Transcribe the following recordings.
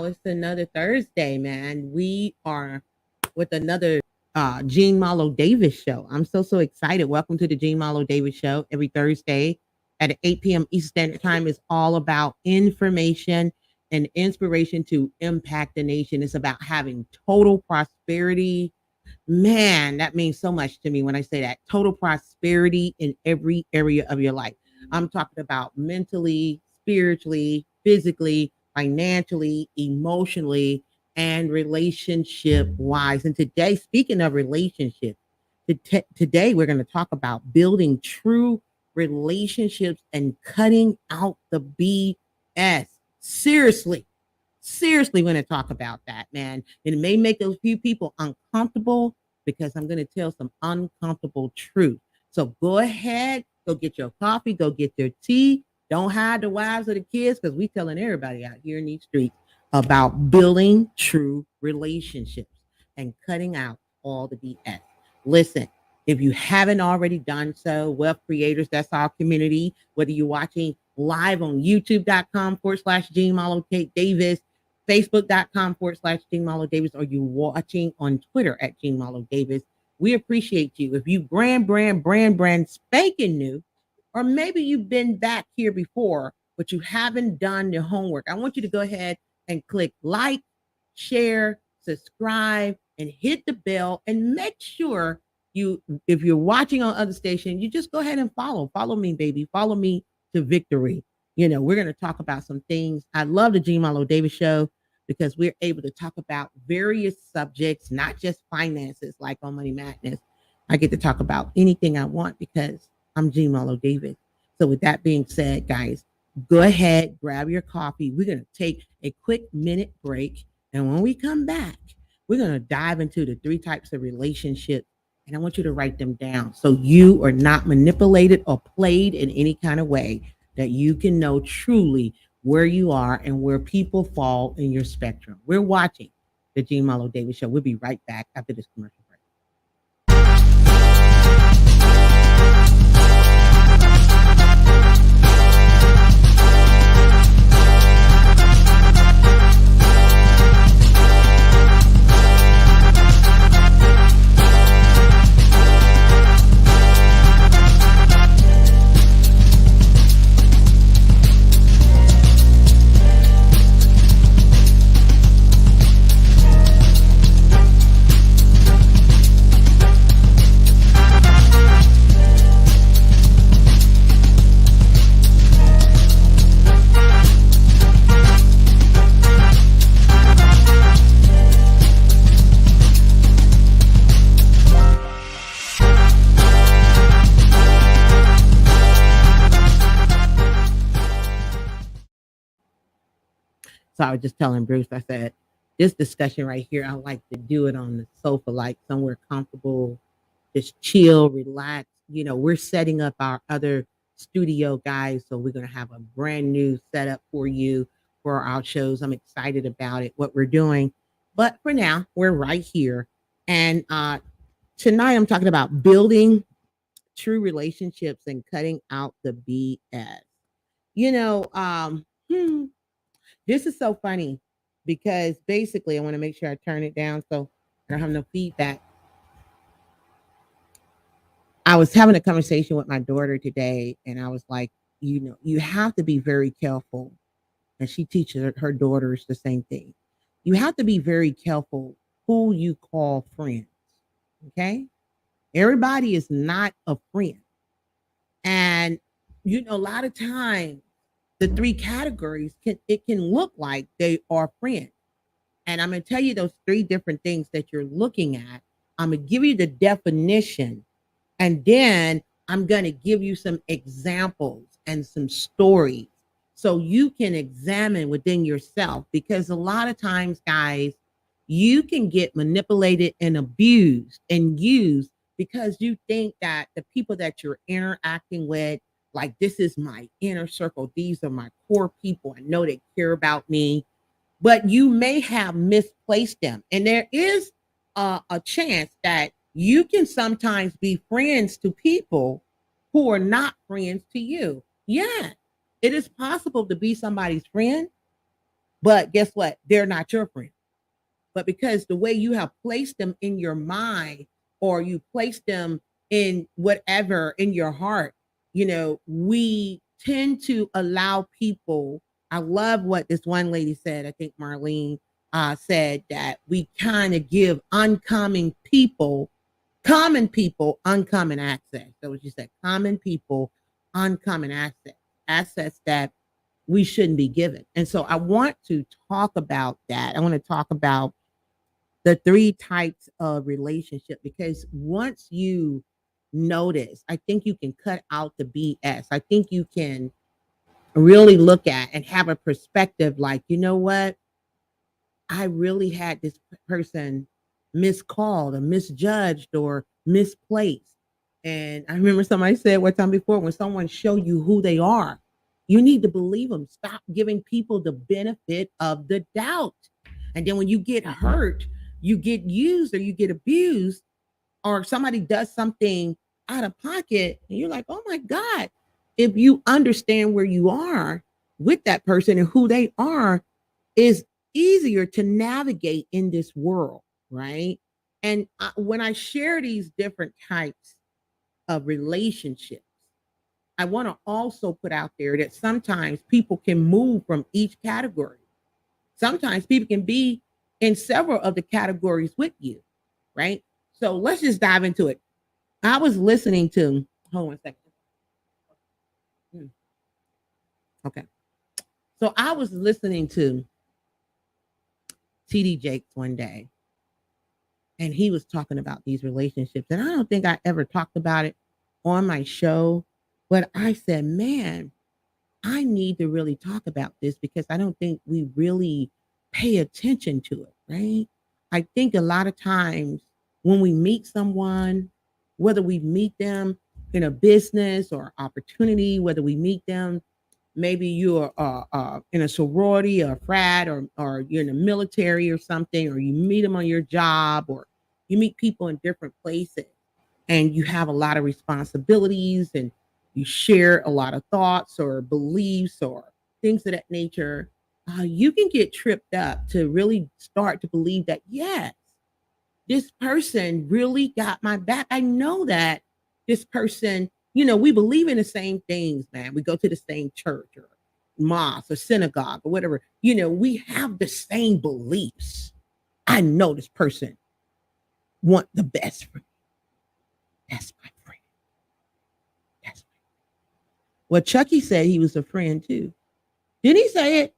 y'all. It's another Thursday, man. We are with another Jean Marlo Davis show. I'm so excited. Welcome to the Jean Marlo Davis show. Every Thursday at 8 p.m. Eastern Standard Time is all about information and inspiration to impact the nation. It's about having total prosperity. Man, that means so much to me when I say that. Total prosperity in every area of your life. I'm talking about mentally, spiritually, physically, financially, emotionally, and relationship wise. And today, speaking of relationships, today we're going to talk about building true relationships and cutting out the BS. Seriously going to talk about that, man. And it may make a few people uncomfortable because I'm going to tell some uncomfortable truth. So go ahead, go get your coffee, go get your tea. Don't hide the wives or the kids because we telling everybody out here in these streets about building true relationships and cutting out all the BS. Listen, if you haven't already done so, Wealth Creators, that's our community. Whether you're watching live on youtube.com/Jean Marlo Davis, Facebook.com/Jean Marlo Davis, or you watching on Twitter at Jean Marlo Davis. We appreciate you. If you brand spanking new, or maybe you've been back here before, but you haven't done your homework, I want you to go ahead and click like, share, subscribe, and hit the bell, and make sure if you're watching on other stations, you just go ahead and follow me, baby. Follow me to victory. We're going to talk about some things. I love the Jean Marlo Davis show because we're able to talk about various subjects, not just finances like on Money Madness. I get to talk about anything I want because I'm Jean Marlo Davis. So with that being said, guys, go ahead, grab your coffee. We're going to take a quick minute break. And when we come back, we're going to dive into the 3 types of relationships. And I want you to write them down so you are not manipulated or played in any kind of way, that you can know truly where you are and where people fall in your spectrum. We're watching the Jean Marlo Davis show. We'll be right back after this commercial break. So I was just telling Bruce, I said, this discussion right here, I like to do it on the sofa, like somewhere comfortable, just chill, relax. We're setting up our other studio, guys. So we're going to have a brand new setup for you for our shows. I'm excited about it, what we're doing. But for now, we're right here. And tonight I'm talking about building true relationships and cutting out the BS. This is so funny because basically I want to make sure I turn it down so I don't have no feedback. I was having a conversation with my daughter today, and I was like, you have to be very careful. And she teaches her daughters the same thing. You have to be very careful who you call friends. Okay? Everybody is not a friend. And, a lot of times, the 3 categories can look like they are friends. And I'm going to tell you those 3 different things that you're looking at. I'm going to give you the definition, and then I'm going to give you some examples and some stories so you can examine within yourself, because a lot of times, guys, you can get manipulated and abused and used because you think that the people that you're interacting with, like, this is my inner circle. These are my core people. I know they care about me, but you may have misplaced them. And there is a chance that you can sometimes be friends to people who are not friends to you. Yeah, it is possible to be somebody's friend, But guess what? They're not your friend. But because the way you have placed them in your mind, or you place them in whatever in your heart, we tend to allow people. I love what this one lady said. I think Marlene said that we kind of give common people, uncommon access. That's what you said. Common people, uncommon access that we shouldn't be given. And so I want to talk about that. I want to talk about the three types of relationship, because once you notice, I think you can cut out the BS. I think you can really look at and have a perspective like, you know what? I really had this person miscalled or misjudged or misplaced. And I remember somebody said one time before, when someone show you who they are, you need to believe them. Stop giving people the benefit of the doubt. And then when you get hurt, you get used or you get abused, or somebody does something out of pocket, and you're like, oh my God. If you understand where you are with that person and who they are, is easier to navigate in this world, right? And when I share these different types of relationships, I want to also put out there that sometimes people can move from each category. Sometimes people can be in several of the categories with you, right? So let's just dive into it. I was listening to, hold on a second. Okay. So I was listening to TD Jakes one day, and he was talking about these relationships. And I don't think I ever talked about it on my show, but I said, man, I need to really talk about this, because I don't think we really pay attention to it, right? I think a lot of times when we meet someone, whether we meet them in a business or opportunity, whether we meet them, maybe you're in a sorority or a frat, or you're in the military or something, or you meet them on your job, or you meet people in different places, and you have a lot of responsibilities, and you share a lot of thoughts or beliefs or things of that nature. You can get tripped up to really start to believe that, yes, this person really got my back. I know that this person, we believe in the same things, man. We go to the same church or mosque or synagogue or whatever. We have the same beliefs. I know this person want the best for me. That's my friend. That's my friend. Well, Chucky said he was a friend too. Didn't he say it?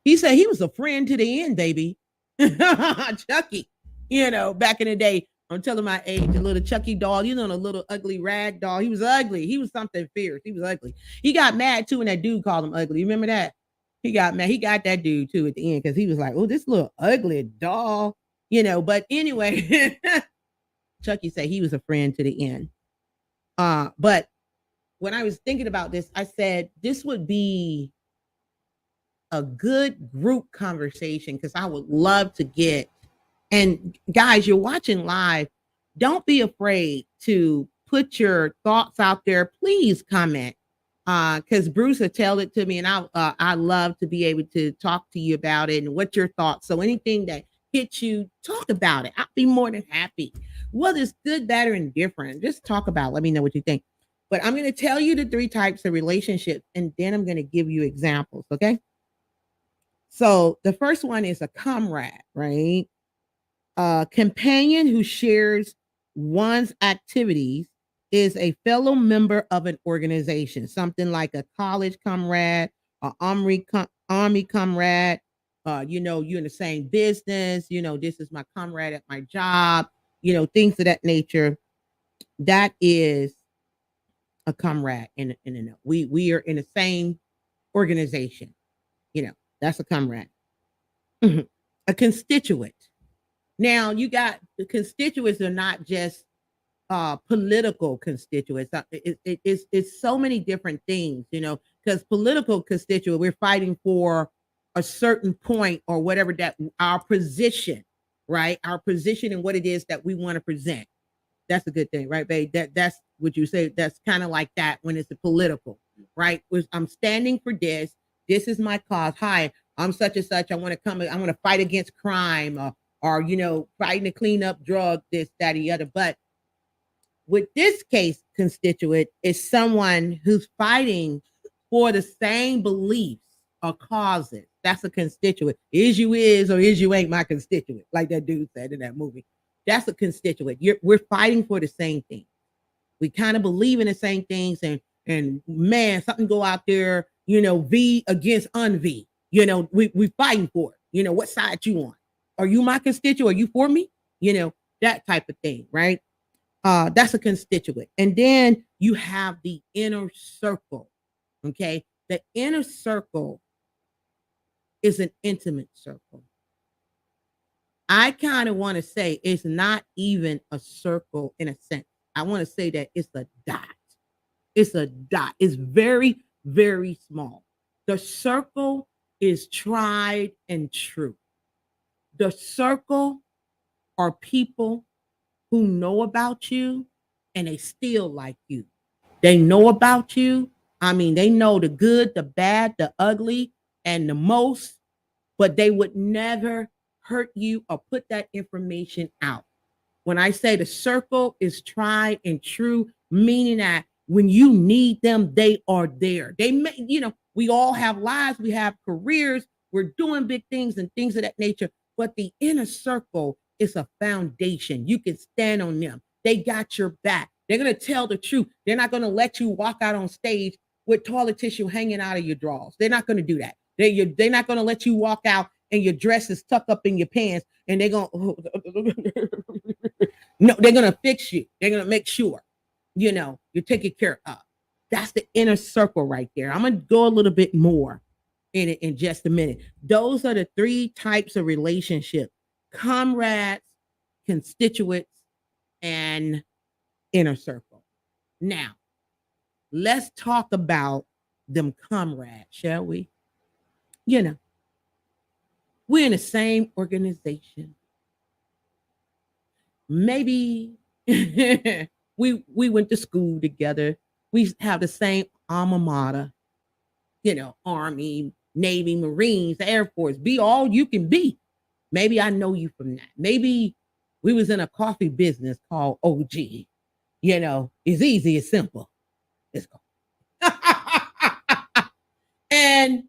He said he was a friend to the end, baby. Chucky, back in the day, I'm telling my age, a little Chucky doll, the little ugly rag doll. He was ugly. He was something fierce. He was ugly. He got mad too, and that dude called him ugly. You remember that? He got mad. He got that dude too at the end, because he was like, oh, this little ugly doll, But anyway, Chucky said he was a friend to the end. But when I was thinking about this, I said this would be a good group conversation, because I would love to get, and guys, you're watching live, don't be afraid to put your thoughts out there. Please comment, because Bruce will tell it to me, and I love to be able to talk to you about it and what your thoughts. So anything that hits you, talk about it. I'll be more than happy. Whether it's good, bad, or indifferent, just talk about it. Let me know what you think. But I'm going to tell you the three types of relationships, and then I'm going to give you examples, okay? So the first one is a comrade, right? A companion who shares one's activities, is a fellow member of an organization, something like a college comrade, an army comrade. You're in the same business. This is my comrade at my job. Things of that nature. That is a comrade. We are in the same organization. That's a comrade. A constituent. Now you got the constituents are not just political constituents. It's so many different things, because political constituent, we're fighting for a certain point or whatever, that our position, right? Our position and what it is that we want to present. That's a good thing, right, babe? That's what you say. That's kind of like that when it's a political, right? I'm standing for this. This is my cause. Hi, I'm such and such. I want to fight against crime, or fighting to clean up drug, this, that, the other. But with this case, constituent is someone who's fighting for the same beliefs or causes. That's a constituent. Is you is or is you ain't my constituent, like that dude said in that movie. That's a constituent. We're fighting for the same thing. We kind of believe in the same things, and man, something go out there, V against un-V. We fighting for it. What side you on? Are you my constituent? Are you for me? That type of thing, right? That's a constituent. And then you have the inner circle. Okay. The inner circle is an intimate circle. I kind of want to say it's not even a circle in a sense. I want to say that it's a dot. It's a dot. It's very, very small. The circle is tried and true. The circle are people who know about you and they still like you. They know about you. I mean, they know the good, the bad, the ugly, and the most, but they would never hurt you or put that information out. When I say the circle is tried and true, meaning that when you need them, they are there. They may, we all have lives, we have careers, we're doing big things and things of that nature, but the inner circle is a foundation. You can stand on them. They got your back. They're going to tell the truth. They're not going to let you walk out on stage with toilet tissue hanging out of your drawers. They're not going to do that. They're not going to let you walk out and your dress is tucked up in your pants and they're going no, they're going to fix you. They're going to make sure, you're taken care of. That's the inner circle right there. I'm going to go a little bit more in it in just a minute. Those are the three types of relationships: comrades, constituents, and inner circle. Now, let's talk about them comrades, shall we? We're in the same organization. Maybe we went to school together. We have the same alma mater, Army, Navy, Marines, Air Force. Be all you can be. Maybe I know you from that. Maybe we was in a coffee business called OG. It's easy, it's simple. It's cool. And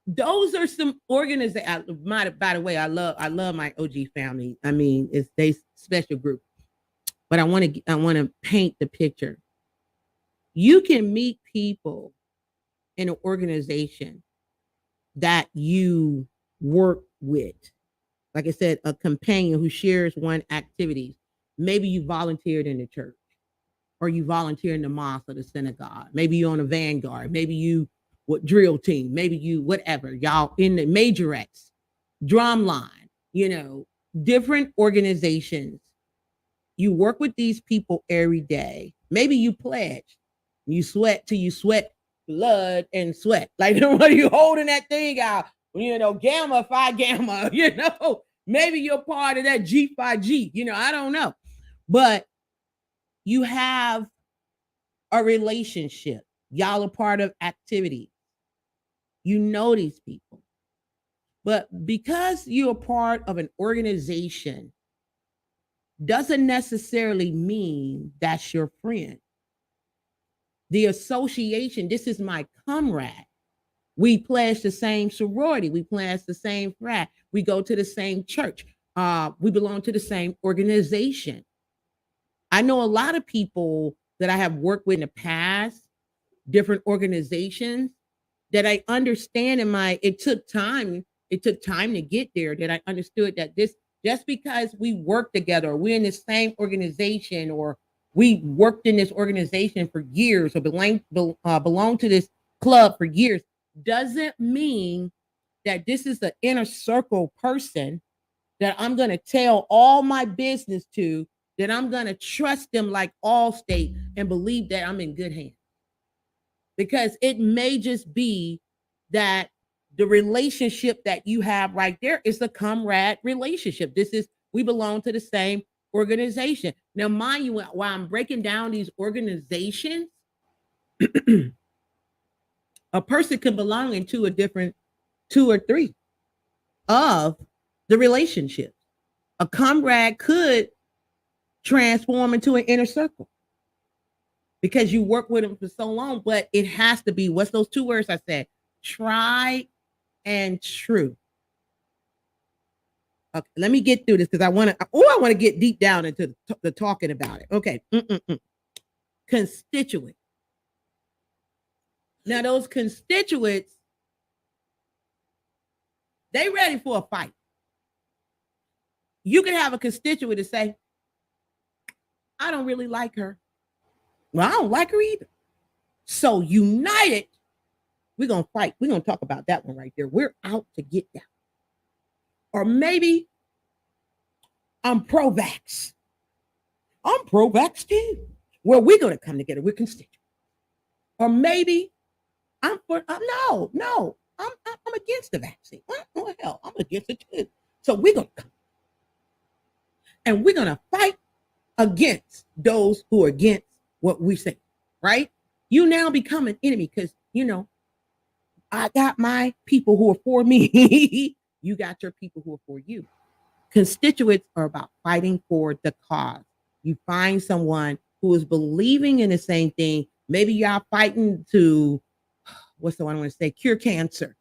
those are some organizations. By the way, I love my OG family. I mean, it's they special group. But I want to paint the picture. You can meet people in an organization that you work with. Like I said, a companion who shares one activities. Maybe you volunteered in the church, or you volunteer in the mosque or the synagogue. Maybe you're on a vanguard. Maybe you what drill team. Maybe you whatever. Y'all in the majorettes, drumline. Different organizations. You work with these people every day. Maybe you pledge. You sweat till you sweat blood and sweat. Like what are you holding that thing out? Gamma, Phi Gamma. Maybe you're part of that G Phi G. I don't know, but you have a relationship. Y'all are part of activities. You know these people, but because you're part of an organization, doesn't necessarily mean that's your friend. The association, this is my comrade. We pledge the same sorority. We pledge the same frat. We go to the same church. We belong to the same organization. I know a lot of people that I have worked with in the past, different organizations that I understand it took time to get there, that I understood that this, just because we work together, or we're in the same organization, or we worked in this organization for years, or belong to this club for years, doesn't mean that this is the inner circle person that I'm going to tell all my business to, that I'm going to trust them like Allstate and believe that I'm in good hands. Because it may just be that the relationship that you have right there is a comrade relationship. We belong to the same organization. Now, mind you, while I'm breaking down these organizations, a person can belong into a different two or three of the relationships. A comrade could transform into an inner circle because you work with them for so long, but it has to be, what's those two words I said? Tried and true. Okay, let me get through this because I want to get deep down into the talking about it. Okay. Constituent. Now, those constituents, they ready for a fight. You can have a constituent to say, I don't really like her. Well, I don't like her either. So united, we're going to fight. We're going to talk about that one right there. We're out to get that. Or maybe I'm pro-vax. I'm pro-vax too. Well, we're going to come together. We're constituents. Or maybe I'm for, no, I'm against the vaccine. Oh, hell, I'm against it too. So we're going to come. And we're going to fight against those who are against what we say, right? You now become an enemy because, I got my people who are for me. You got your people who are for you. Constituents are about fighting for the cause. You find someone who is believing in the same thing. Maybe y'all fighting to, what's the one I want to say? Cure cancer.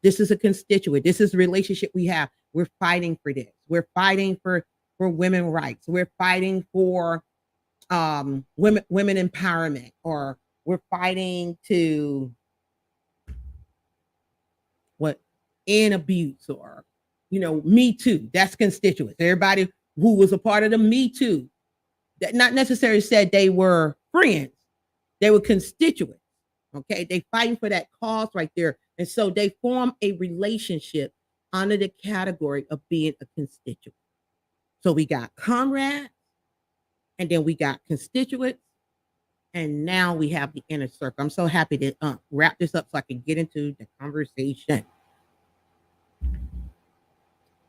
This is a constituent. This is the relationship we have. We're fighting for this. We're fighting for women's rights. We're fighting for women empowerment, or we're fighting to end abuse, or Me Too. That's constituents. Everybody who was a part of the Me Too, that not necessarily said they were friends, they were constituents. Okay, they fighting for that cause right there, and so they form a relationship under the category of being a constituent. So we got comrades, and then we got constituents, and now we have the inner circle. I'm so happy to wrap this up so I can get into the conversation.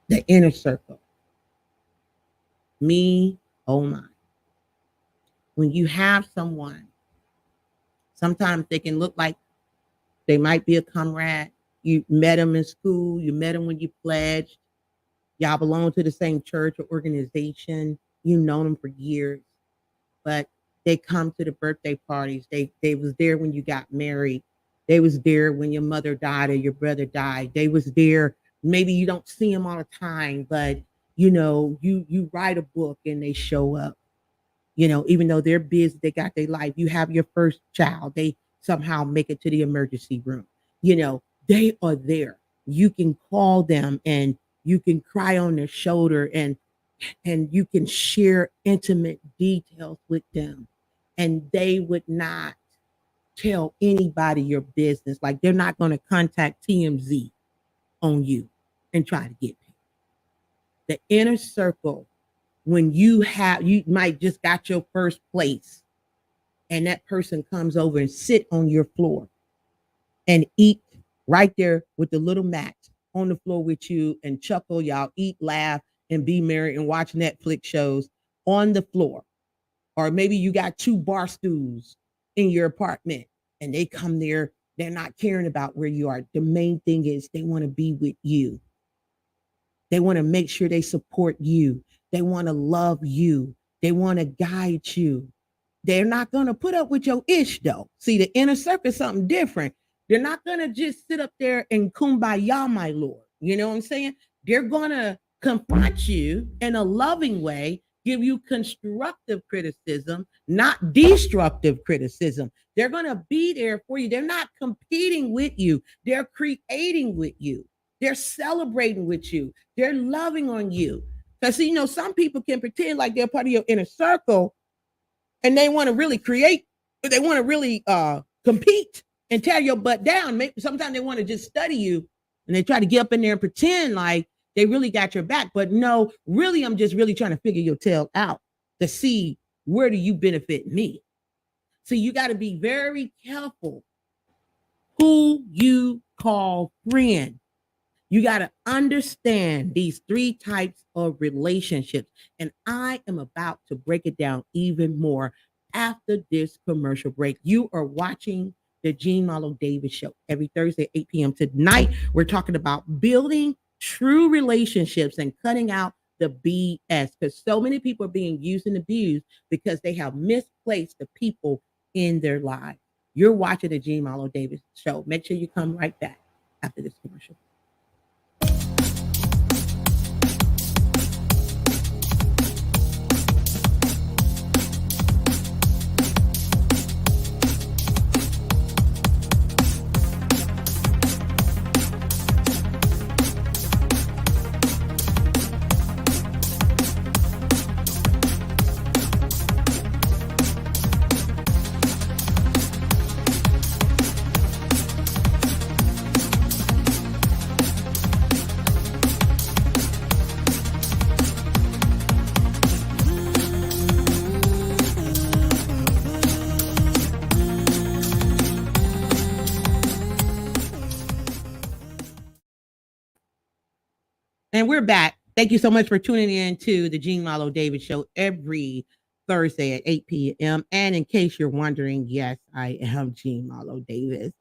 The inner circle. Me, oh my. When you have someone, sometimes they can look like they might be a comrade. You met them in school. You met them when you pledged. Y'all belong to the same church or organization. You know them for years. But they come to the birthday parties. They was there when you got married. They was there when your mother died or your brother died. They was there. Maybe you don't see them all the time, but you write a book and they show up. Even though they're busy, they got their life. You have your first child. They somehow make it to the emergency room. They are there. You can call them and you can cry on their shoulder and you can share intimate details with them. And they would not tell anybody your business. Like, they're not going to contact TMZ on you and try to get paid. The inner circle, when you might just got your first place and that person comes over and sit on your floor and eat right there with the little mat on the floor with you and chuckle, y'all eat, laugh, and be merry and watch Netflix shows on the floor. Or maybe you got 2 bar stools in your apartment and they come there. They're not caring about where you are. The main thing is they want to be with you. They want to make sure they support you. They want to love you. They want to guide you. They're not going to put up with your ish, though. See, the inner circle is something different. They're not going to just sit up there and kumbaya, my Lord. You know what I'm saying? They're going to confront you in a loving way, give you constructive criticism, not destructive criticism. They're going to be there for you. They're not competing with you. They're creating with you. They're celebrating with you. They're loving on you. Because, some people can pretend like they're part of your inner circle and they want to really create, they want to really compete and tear your butt down. Maybe sometimes they want to just study you and they try to get up in there and pretend like they really got your back. But no, really, I'm just really trying to figure your tail out to see where do you benefit me. So you got to be very careful who you call friend. You got to understand these 3 types of relationships. And I am about to break it down even more after this commercial break. You are watching the Jean Marlo Davis Show every Thursday at 8 p.m. Tonight, we're talking about building true relationships and cutting out the BS, because so many people are being used and abused because they have misplaced the people in their lives. You're watching the Jean Marlo Davis Show. Make sure you come right back after this commercial. And we're back. Thank you so much for tuning in to the Jean Marlo Davis Show every Thursday at 8 p.m. And in case you're wondering, yes, I am Jean Marlo Davis.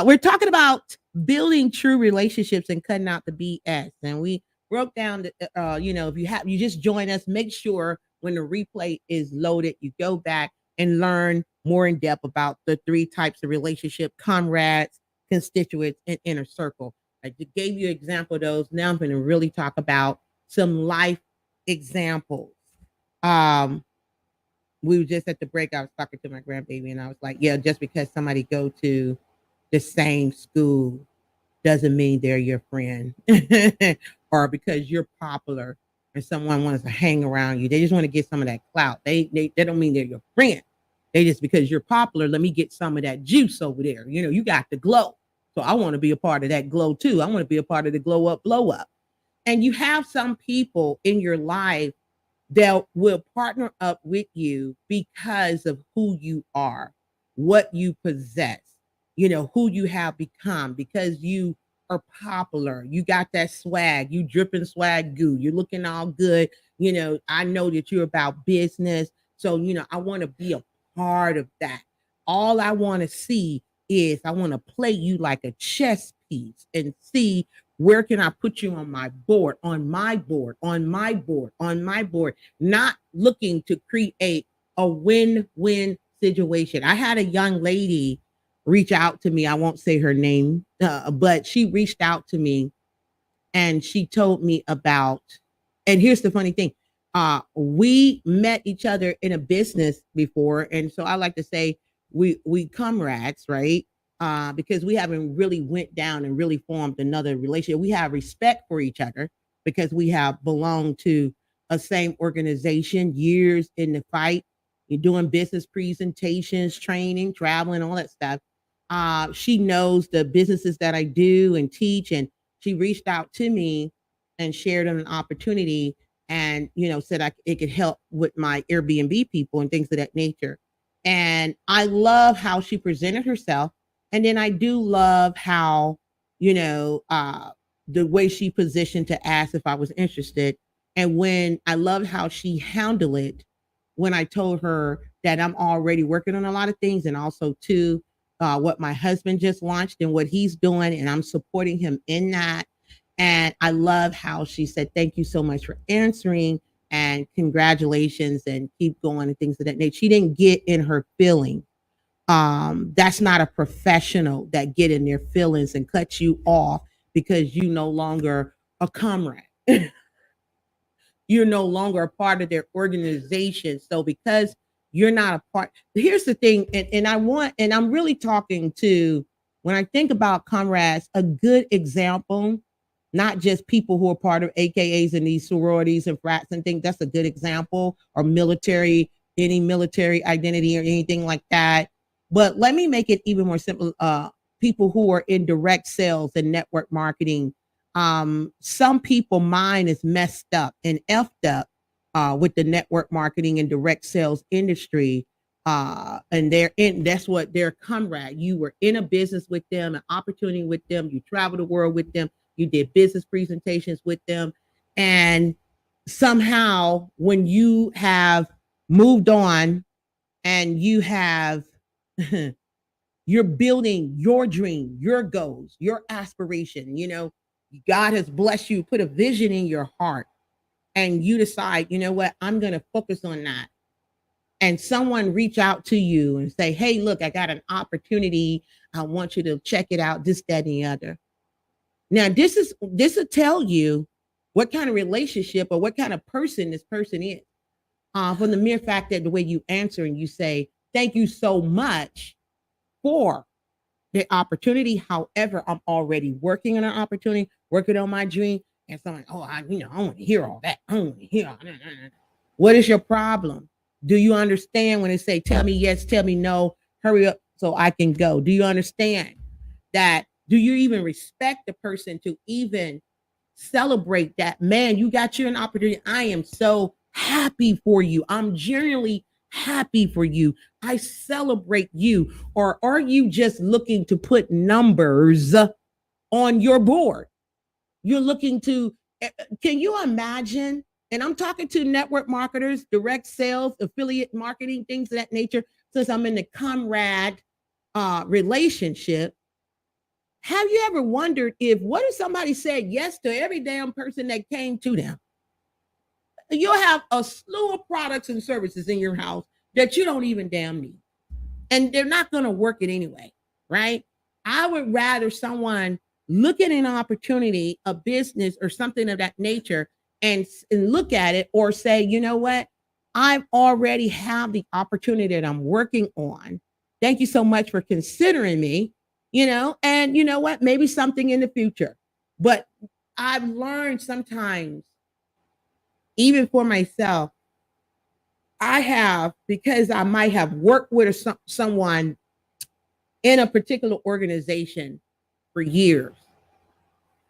We're talking about building true relationships and cutting out the BS. And we broke down, if you just join us, make sure when the replay is loaded, you go back and learn more in depth about the 3 types of relationship: comrades, constituents, and inner circle. I just gave you an example of those. Now I'm going to really talk about some life examples. We were just at the break. I was talking to my grandbaby, and I was like, yeah, just because somebody go to the same school doesn't mean they're your friend. Or because you're popular and someone wants to hang around you, they just want to get some of that clout. They don't mean they're your friend. They just, because you're popular, let me get some of that juice over there. You got the glow. So I want to be a part of that glow too. I want to be a part of the glow up, blow up. And you have some people in your life that will partner up with you because of who you are, what you possess, who you have become, because you are popular. You got that swag, you dripping swag goo, you're looking all good. I know that you're about business. So, I want to be a part of that. All I want to see is I want to play you like a chess piece and see where can I put you on my board, not looking to create a win-win situation. I had a young lady reach out to me. I won't say her name, but she reached out to me and she told me about, and here's the funny thing. We met each other in a business before. And so I like to say we comrades, right? Because we haven't really went down and really formed another relationship. We have respect for each other because we have belonged to a same organization, years in the fight. You're doing business presentations, training, traveling, all that stuff. She knows the businesses that I do and teach, and she reached out to me and shared an opportunity, and said it could help with my Airbnb people and things of that nature. And I love how she presented herself. And then I do love how, the way she positioned to ask if I was interested. And when I love how she handled it, when I told her that I'm already working on a lot of things, and also too, what my husband just launched and what he's doing, and I'm supporting him in that. And I love how she said, thank you so much for answering and congratulations and keep going and things of that nature. She didn't get in her feelings. That's not a professional that get in their feelings and cut you off because you no longer a comrade. You're no longer a part of their organization. So because you're not a part, here's the thing, and I'm really talking to, when I think about comrades, a good example, not just people who are part of AKAs and these sororities and frats and things. That's a good example, or military, any military identity or anything like that. But let me make it even more simple. People who are in direct sales and network marketing. Some people mind is messed up and effed up with the network marketing and direct sales industry. And that's what their comrade. You were in a business with them, an opportunity with them. You traveled the world with them. You did business presentations with them. And somehow when you have moved on and you have You're building your dream, your goals, your aspiration. You know, God has blessed you, put a vision in your heart, and you decide, you know what, I'm going to focus on that. And someone reach out to you and say, hey, look, I got an opportunity. I want you to check it out, this, that, and the other. Now, this will tell you what kind of relationship or what kind of person this person is. From the mere fact that the way you answer and you say, thank you so much for the opportunity. However, I'm already working on an opportunity, working on my dream. And someone, oh, I want to hear all that. I don't want to hear all that. What is your problem? Do you understand when they say, tell me yes, tell me no, hurry up so I can go? Do you understand that? Do you even respect the person to even celebrate that? Man, you got you an opportunity. I am so happy for you. I'm genuinely happy for you. I celebrate you. Or are you just looking to put numbers on your board? You're looking to, can you imagine? And I'm talking to network marketers, direct sales, affiliate marketing, things of that nature, since I'm in the comrade relationship. Have you ever wondered what if somebody said yes to every damn person that came to them? You'll have a slew of products and services in your house that you don't even damn need. And they're not going to work it anyway, right? I would rather someone look at an opportunity, a business or something of that nature and look at it or say, you know what? I already have the opportunity that I'm working on. Thank you so much for considering me, and you know what? Maybe something in the future. But I've learned sometimes, even for myself, I have, because I might have worked with someone in a particular organization for years.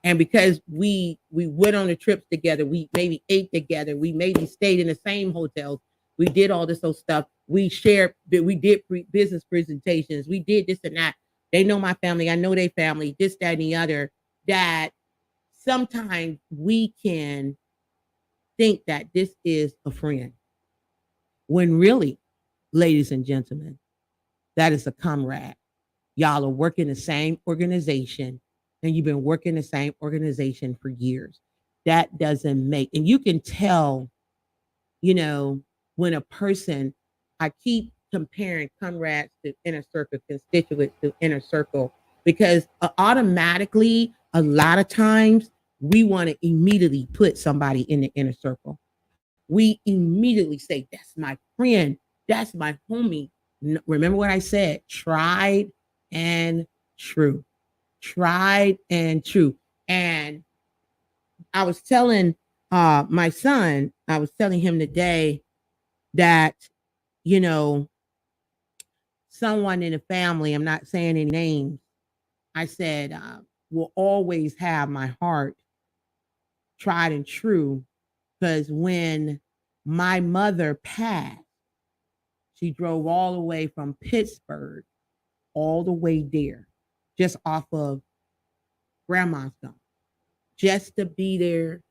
And because we went on the trips together, we maybe ate together, we maybe stayed in the same hotels, we did all this old stuff. We shared, we did business presentations, we did this and that. They know my family, I know their family, this, that, and the other. That sometimes we can think that this is a friend, when really, ladies and gentlemen, that is a comrade. Y'all are working the same organization, and you've been working the same organization for years. That doesn't make, and you can tell, when a person, I keep comparing comrades to inner circle, constituents to inner circle, because automatically, a lot of times, we want to immediately put somebody in the inner circle. We immediately say, that's my friend, that's my homie. Remember what I said, tried and true. Tried and true. And I was telling my son, I was telling him today that, you know, someone in the family, I'm not saying any names, I said, will always have my heart tried and true. Because when my mother passed, she drove all the way from Pittsburgh, all the way there, just off of Grandma's Gone, just to be there.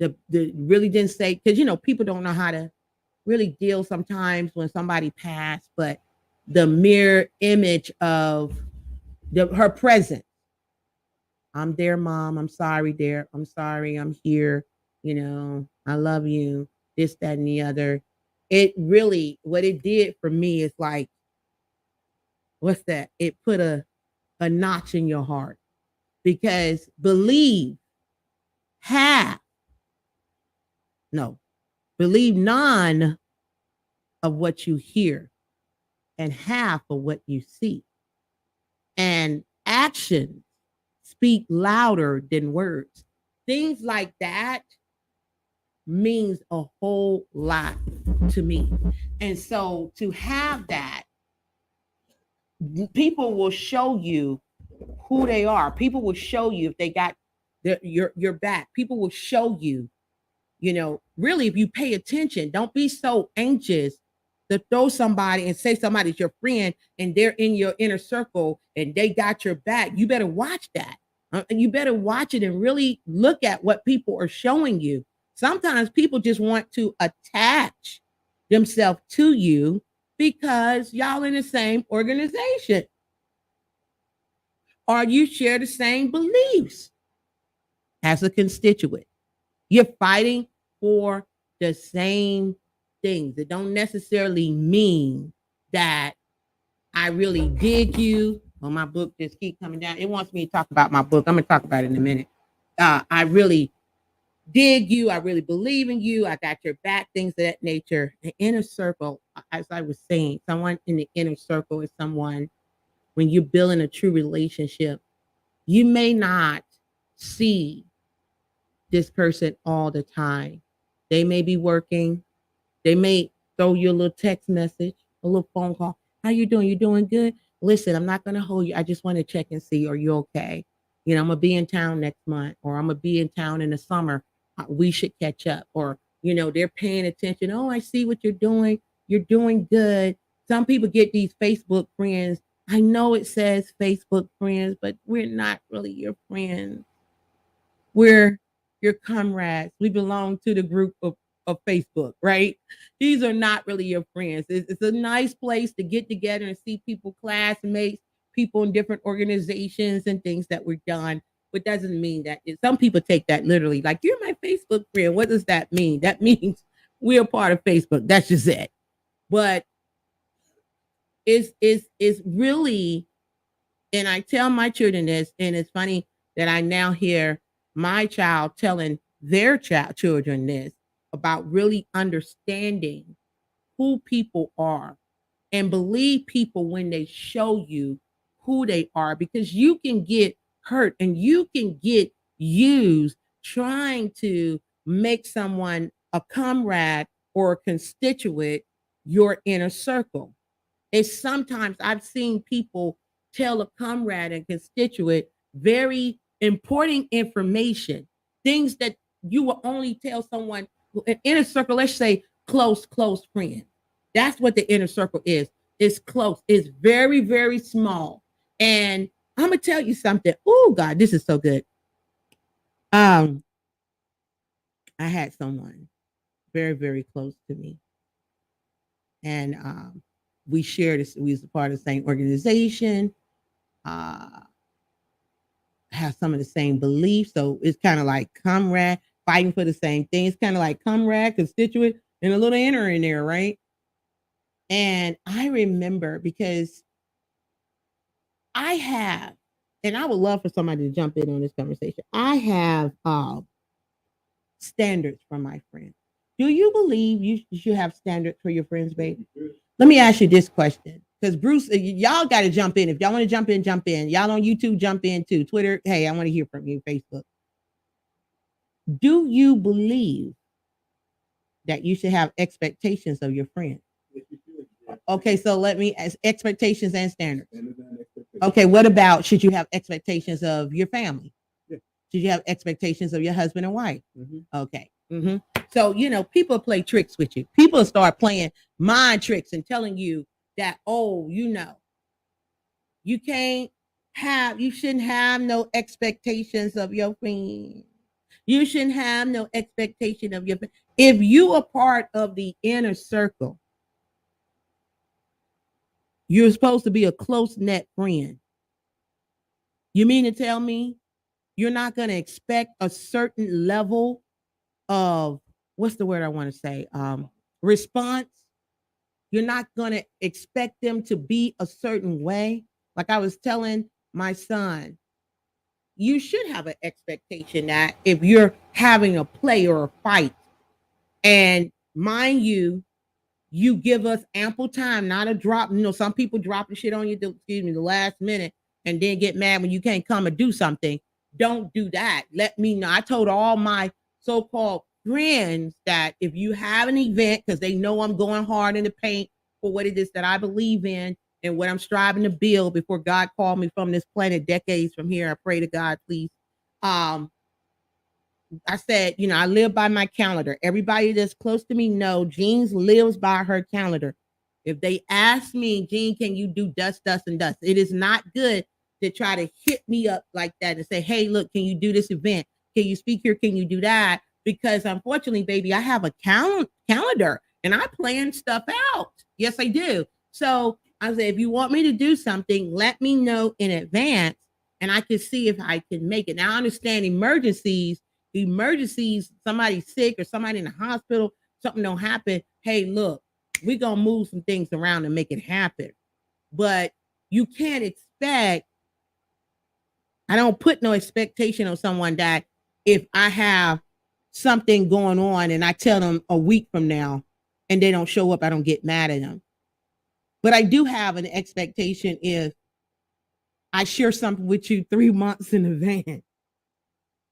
The really didn't say, because people don't know how to really deal sometimes when somebody passed, but the mere image of her presence. I'm there, Mom. I'm sorry, dear. I'm sorry. I'm here. I love you. This, that, and the other. It really, what it did for me is like, what's that? It put a notch in your heart, because believe half, no, believe none of what you hear and half of what you see. And actions speak louder than words. Things like that means a whole lot to me. And so to have that, people will show you who they are. People will show you if they got your back. People will show you, really, if you pay attention. Don't be so anxious to throw somebody and say somebody's your friend and they're in your inner circle and they got your back. You better watch that. And you better watch it and really look at what people are showing you. Sometimes people just want to attach themselves to you because y'all in the same organization. or you share the same beliefs as a constituent. You're fighting for the same things. It don't necessarily mean that I really dig you. Well, my book just keep coming down. It wants me to talk about my book. I'm going to talk about it in a minute. I really dig you. I really believe in you. I got your back, things of that nature. The inner circle, as I was saying, someone in the inner circle is someone, when you're building a true relationship, you may not see this person all the time. They may be working. They may throw you a little text message, a little phone call. How you doing? You doing good? Listen, I'm not going to hold you. I just want to check and see, are you okay? You know, I'm going to be in town next month, or I'm going to be in town in the summer. We should catch up. Or, you know, they're paying attention. Oh, I see what you're doing. You're doing good. Some people get these Facebook friends. I know it says Facebook friends, but we're not really your friends. We're your comrades. We belong to the group of Facebook, right? These are not really your friends. It's a nice place to get together and see people, classmates, people in different organizations and things that we're done. But doesn't mean that some people take that literally, like, you're my Facebook friend. What does that mean? That means we're a part of Facebook. That's just it. But it's really, and I tell my children this, and it's funny that I now hear my child telling their children this, about really understanding who people are and believe people when they show you who they are, because you can get hurt and you can get used trying to make someone a comrade or a constituent your inner circle. It's sometimes I've seen people tell a comrade and constituent very important information, things that you will only tell someone, an inner circle, let's say close friend. That's what the inner circle is. It's close. It's very, very small. And I'm gonna tell you something. Oh God, this is so good. I had someone very, very close to me. And we shared this, we was a part of the same organization, have some of the same beliefs. So it's kind of like comrade, fighting for the same thing. It's kind of like comrade, constituent, and a little inner in there, right? And I remember, because I have, and I would love for somebody to jump in on this conversation. I have standards for my friends. Do you believe you should have standards for your friends, babe? Let me ask you this question, because Bruce, y'all got to jump in. If y'all want to jump in, jump in. Y'all on YouTube, jump in too. Twitter, hey, I want to hear from you. Facebook. Do you believe that you should have expectations of your friends? Okay, so let me ask, expectations and standards. Okay, what about, should you have expectations of your family? Should you have expectations of your husband and wife? Okay. So, you know, people play tricks with you. People start playing mind tricks and telling you that, oh, you know, you shouldn't have no expectations of your friends. You shouldn't have no expectation of your friends. If you are part of the inner circle, you're supposed to be a close-knit friend. You mean to tell me you're not going to expect a certain level of, what's the word I want to say? Response. You're not going to expect them to be a certain way. Like I was telling my son, you should have an expectation that if you're having a play or a fight, and mind you, you give us ample time, not a drop. You know, some people drop the shit on you, the last minute, and then get mad when you can't come and do something. Don't do that. Let me know. I told all my so-called friends that if you have an event, because they know I'm going hard in the paint for what it is that I believe in and what I'm striving to build before God called me from this planet decades from here. I pray to God, please. I said, you know, I live by my calendar. Everybody that's close to me know Jean lives by her calendar. If they ask me, Jean, can you do dust, and dust? It is not good to try to hit me up like that and say, hey, look, can you do this event? Can you speak here? Can you do that? Because unfortunately, baby, I have a calendar and I plan stuff out. Yes, I do. So I said, if you want me to do something, let me know in advance. and I can see if I can make it. Now I understand emergencies, somebody's sick or somebody in the hospital, something don't happen. Hey, look, we're gonna move some things around and make it happen. But you can't expect, I don't put no expectation on someone that if I have something going on and I tell them a week from now and they don't show up, I don't get mad at them. But I do have an expectation if I share something with you 3 months in advance.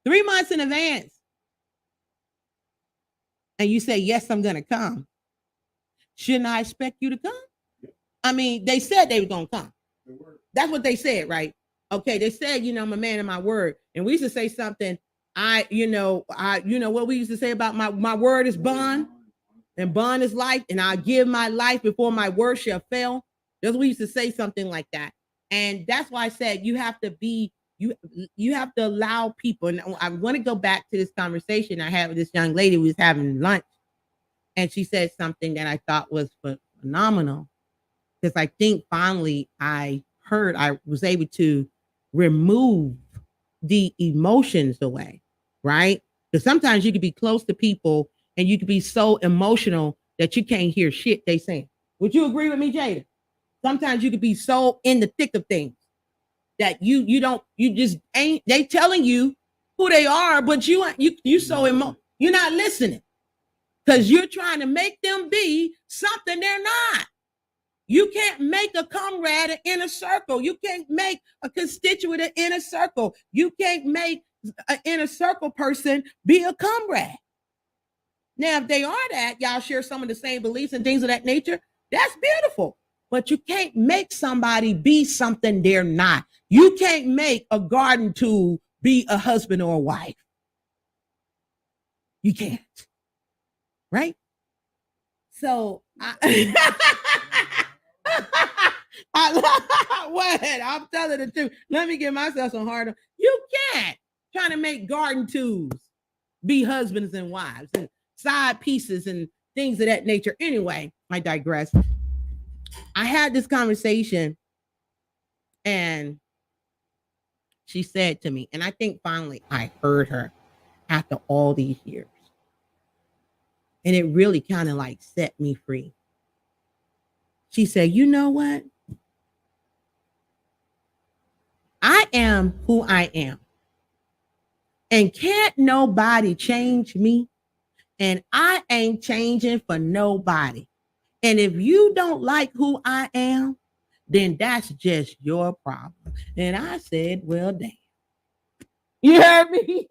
3 months in advance. And you say, yes, I'm going to come. Shouldn't I expect you to come? I mean, they said they were going to come. That's what they said, right? Okay, they said, I'm a man of my word. And we used to say something, what we used to say about my word is bond, and bond is life, and I give my life before my word shall fail. That's what we used to say, something like that. And that's why I said you have to be, you have to allow people. And I want to go back to this conversation I had with this young lady who was having lunch. And she said something that I thought was phenomenal. Because I think finally I was able to remove the emotions away, right? Because sometimes you can be close to people and you can be so emotional that you can't hear shit they saying. Would you agree with me, Jada? Sometimes you could be so in the thick of things that you just ain't, they telling you who they are, but you so you're not listening because you're trying to make them be something they're not. You can't make a comrade an inner circle. You can't make a constituent an inner circle. You can't make an inner circle person be a comrade. Now, if they are that, y'all share some of the same beliefs and things of that nature, that's beautiful. But you can't make somebody be something they're not. You can't make a garden tool be a husband or a wife. You can't. Right? So, I'm telling the truth. Let me give myself some harder. You can't try to make garden tools be husbands and wives and side pieces and things of that nature. Anyway, I digress. I had this conversation and she said to me, and I think finally I heard her after all these years. And it really kind of like set me free. She said, you know what? I am who I am. And can't nobody change me. And I ain't changing for nobody. And if you don't like who I am, then that's just your problem. And I said, well, damn. You heard me?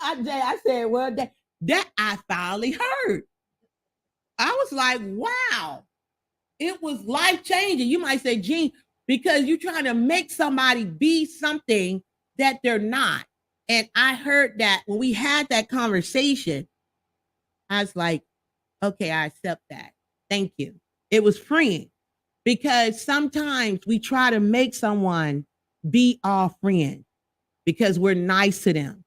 I said, well, that I finally heard. I was like, wow. It was life-changing. You might say, Gene, because you're trying to make somebody be something that they're not. And I heard that when we had that conversation, I was like, okay, I accept that. Thank you. It was freeing because sometimes we try to make someone be our friend because we're nice to them.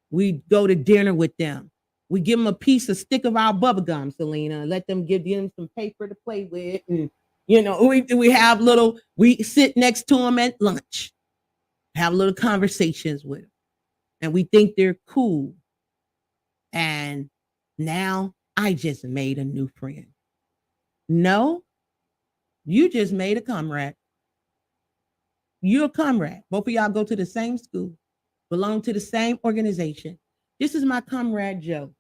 We go to dinner with them. We give them a stick of our bubble gum, Selena, let them give them some paper to play with. And, we sit next to them at lunch, have little conversations with them. And we think they're cool. And now I just made a new friend. No, you just made a comrade. You're a comrade. Both of y'all go to the same school, belong to the same organization. This is my comrade Joe.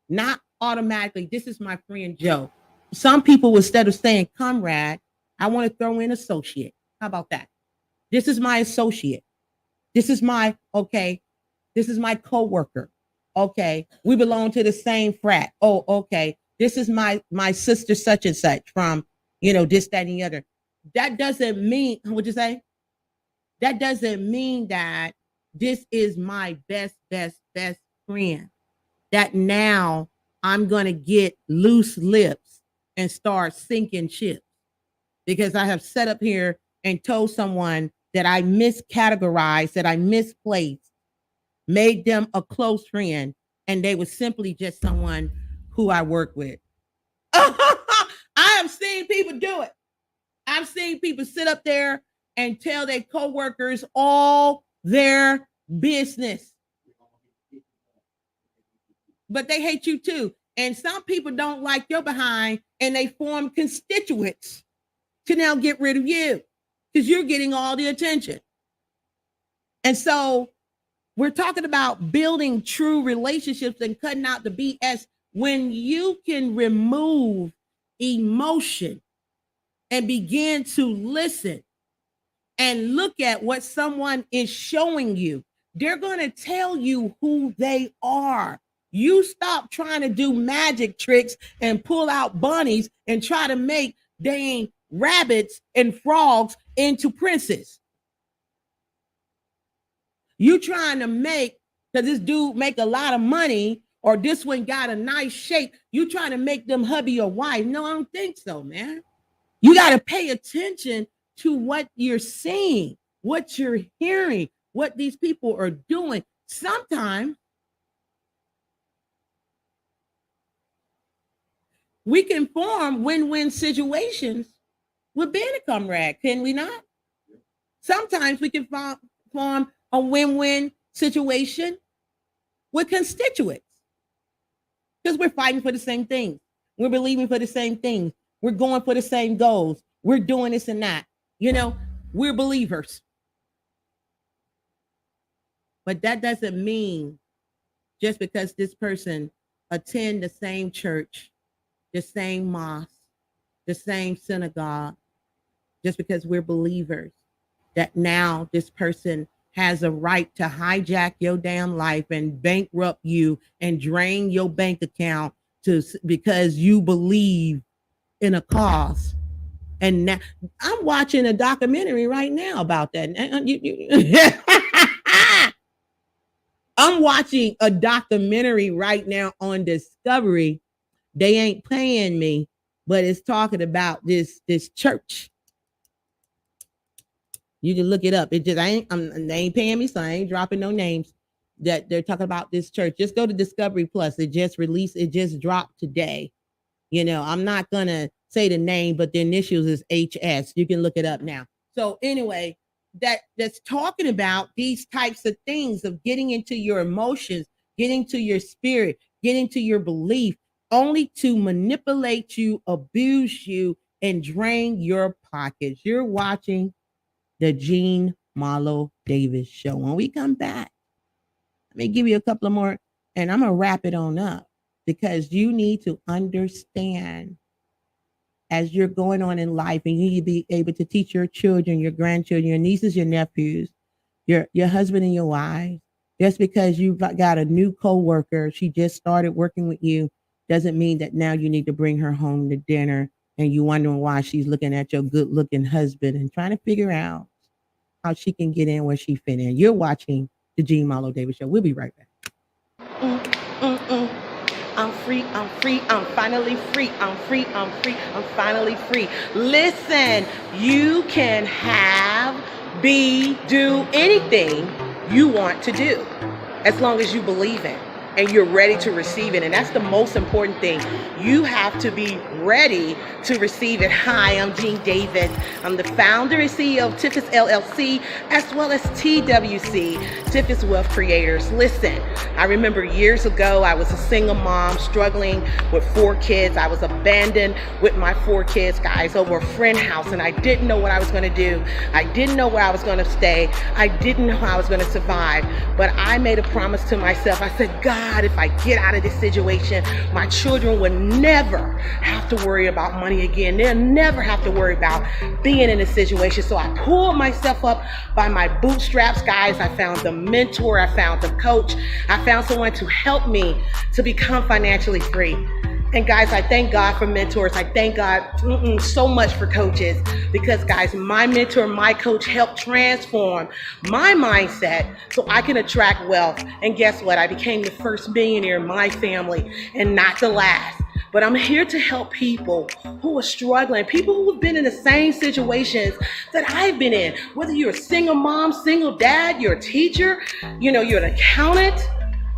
Not automatically, this is my friend Joe. Some people, instead of saying comrade, I want to throw in associate. How about that? This is my associate. This is my coworker. Okay. We belong to the same frat. Oh, okay. This is my sister such and such from, this, that, and the other. That doesn't mean, what'd you say? That doesn't mean that this is my best friend. That now I'm going to get loose lips and start sinking ships because I have set up here and told someone that I miscategorized, that I misplaced, made them a close friend, and they were simply just someone who I work with. I have seen people do it. I've seen people sit up there and tell their coworkers all their business. But they hate you too. And some people don't like your behind, and they form constituents to now get rid of you because you're getting all the attention. And so we're talking about building true relationships and cutting out the BS. When you can remove emotion and begin to listen and look at what someone is showing you, they're going to tell you who they are. You stop trying to do magic tricks and pull out bunnies and try to make dang rabbits and frogs into princes. You trying to make, because this dude make a lot of money, or this one got a nice shape, you trying to make them hubby or wife. No, I don't think so, man. You got to pay attention to what you're seeing, what you're hearing, what these people are doing. Sometimes we can form win-win situations with being a comrade, can we not? Sometimes we can form a win-win situation with constituents because we're fighting for the same things. We're believing for the same things. We're going for the same goals. We're doing this and that. You know, we're believers. But that doesn't mean just because this person attend the same church, the same mosque, the same synagogue, just because we're believers, that now this person has a right to hijack your damn life and bankrupt you and drain your bank account because you believe in a cause. And now I'm watching a documentary right now about that. I'm watching a documentary right now on Discovery. They ain't paying me, but it's talking about this church. You can look it up. It just they ain't paying me, so I ain't dropping no names. That they're talking about this church. Just go to Discovery Plus. It just dropped today. You know, I'm not gonna say the name, but the initials is HS. You can look it up now. So anyway, that's talking about these types of things of getting into your emotions, getting to your spirit, getting to your belief, only to manipulate you, abuse you, and drain your pockets. You're watching the Jean Marlo Davis Show. When we come back, let me give you a couple of more, and I'm going to wrap it on up, because you need to understand as you're going on in life, and you need to be able to teach your children, your grandchildren, your nieces, your nephews, your husband and your wife. Just because you've got a new coworker, she just started working with you, doesn't mean that now you need to bring her home to dinner and you wondering why she's looking at your good looking husband and trying to figure out how she can get in where she fit in. You're watching the Jean Marlo Davis Show. We'll be right back. I'm free, I'm free, I'm finally free, I'm free, I'm free, I'm finally free. Listen, you can have, be, do anything you want to do as long as you believe it and you're ready to receive it. And that's the most important thing. You have to be ready to receive it. Hi, I'm Jean Davis. I'm the founder and CEO of Tiffis LLC, as well as TWC, Tiffis Wealth Creators. Listen, I remember years ago, I was a single mom struggling with 4 kids. I was abandoned with my 4 kids, guys, over a friend house, and I didn't know what I was going to do. I didn't know where I was going to stay. I didn't know how I was going to survive, but I made a promise to myself. I said, God, if I get out of this situation, my children will never have to worry about money again. They'll never have to worry about being in a situation. So I pulled myself up by my bootstraps, guys. I found the mentor. I found the coach. I found someone to help me to become financially free. And guys, I thank God for mentors. I thank God so much for coaches, because guys, my mentor, my coach helped transform my mindset so I can attract wealth. And guess what? I became the first millionaire in my family, and not the last. But I'm here to help people who are struggling, people who have been in the same situations that I've been in. Whether you're a single mom, single dad, you're a teacher, you're an accountant,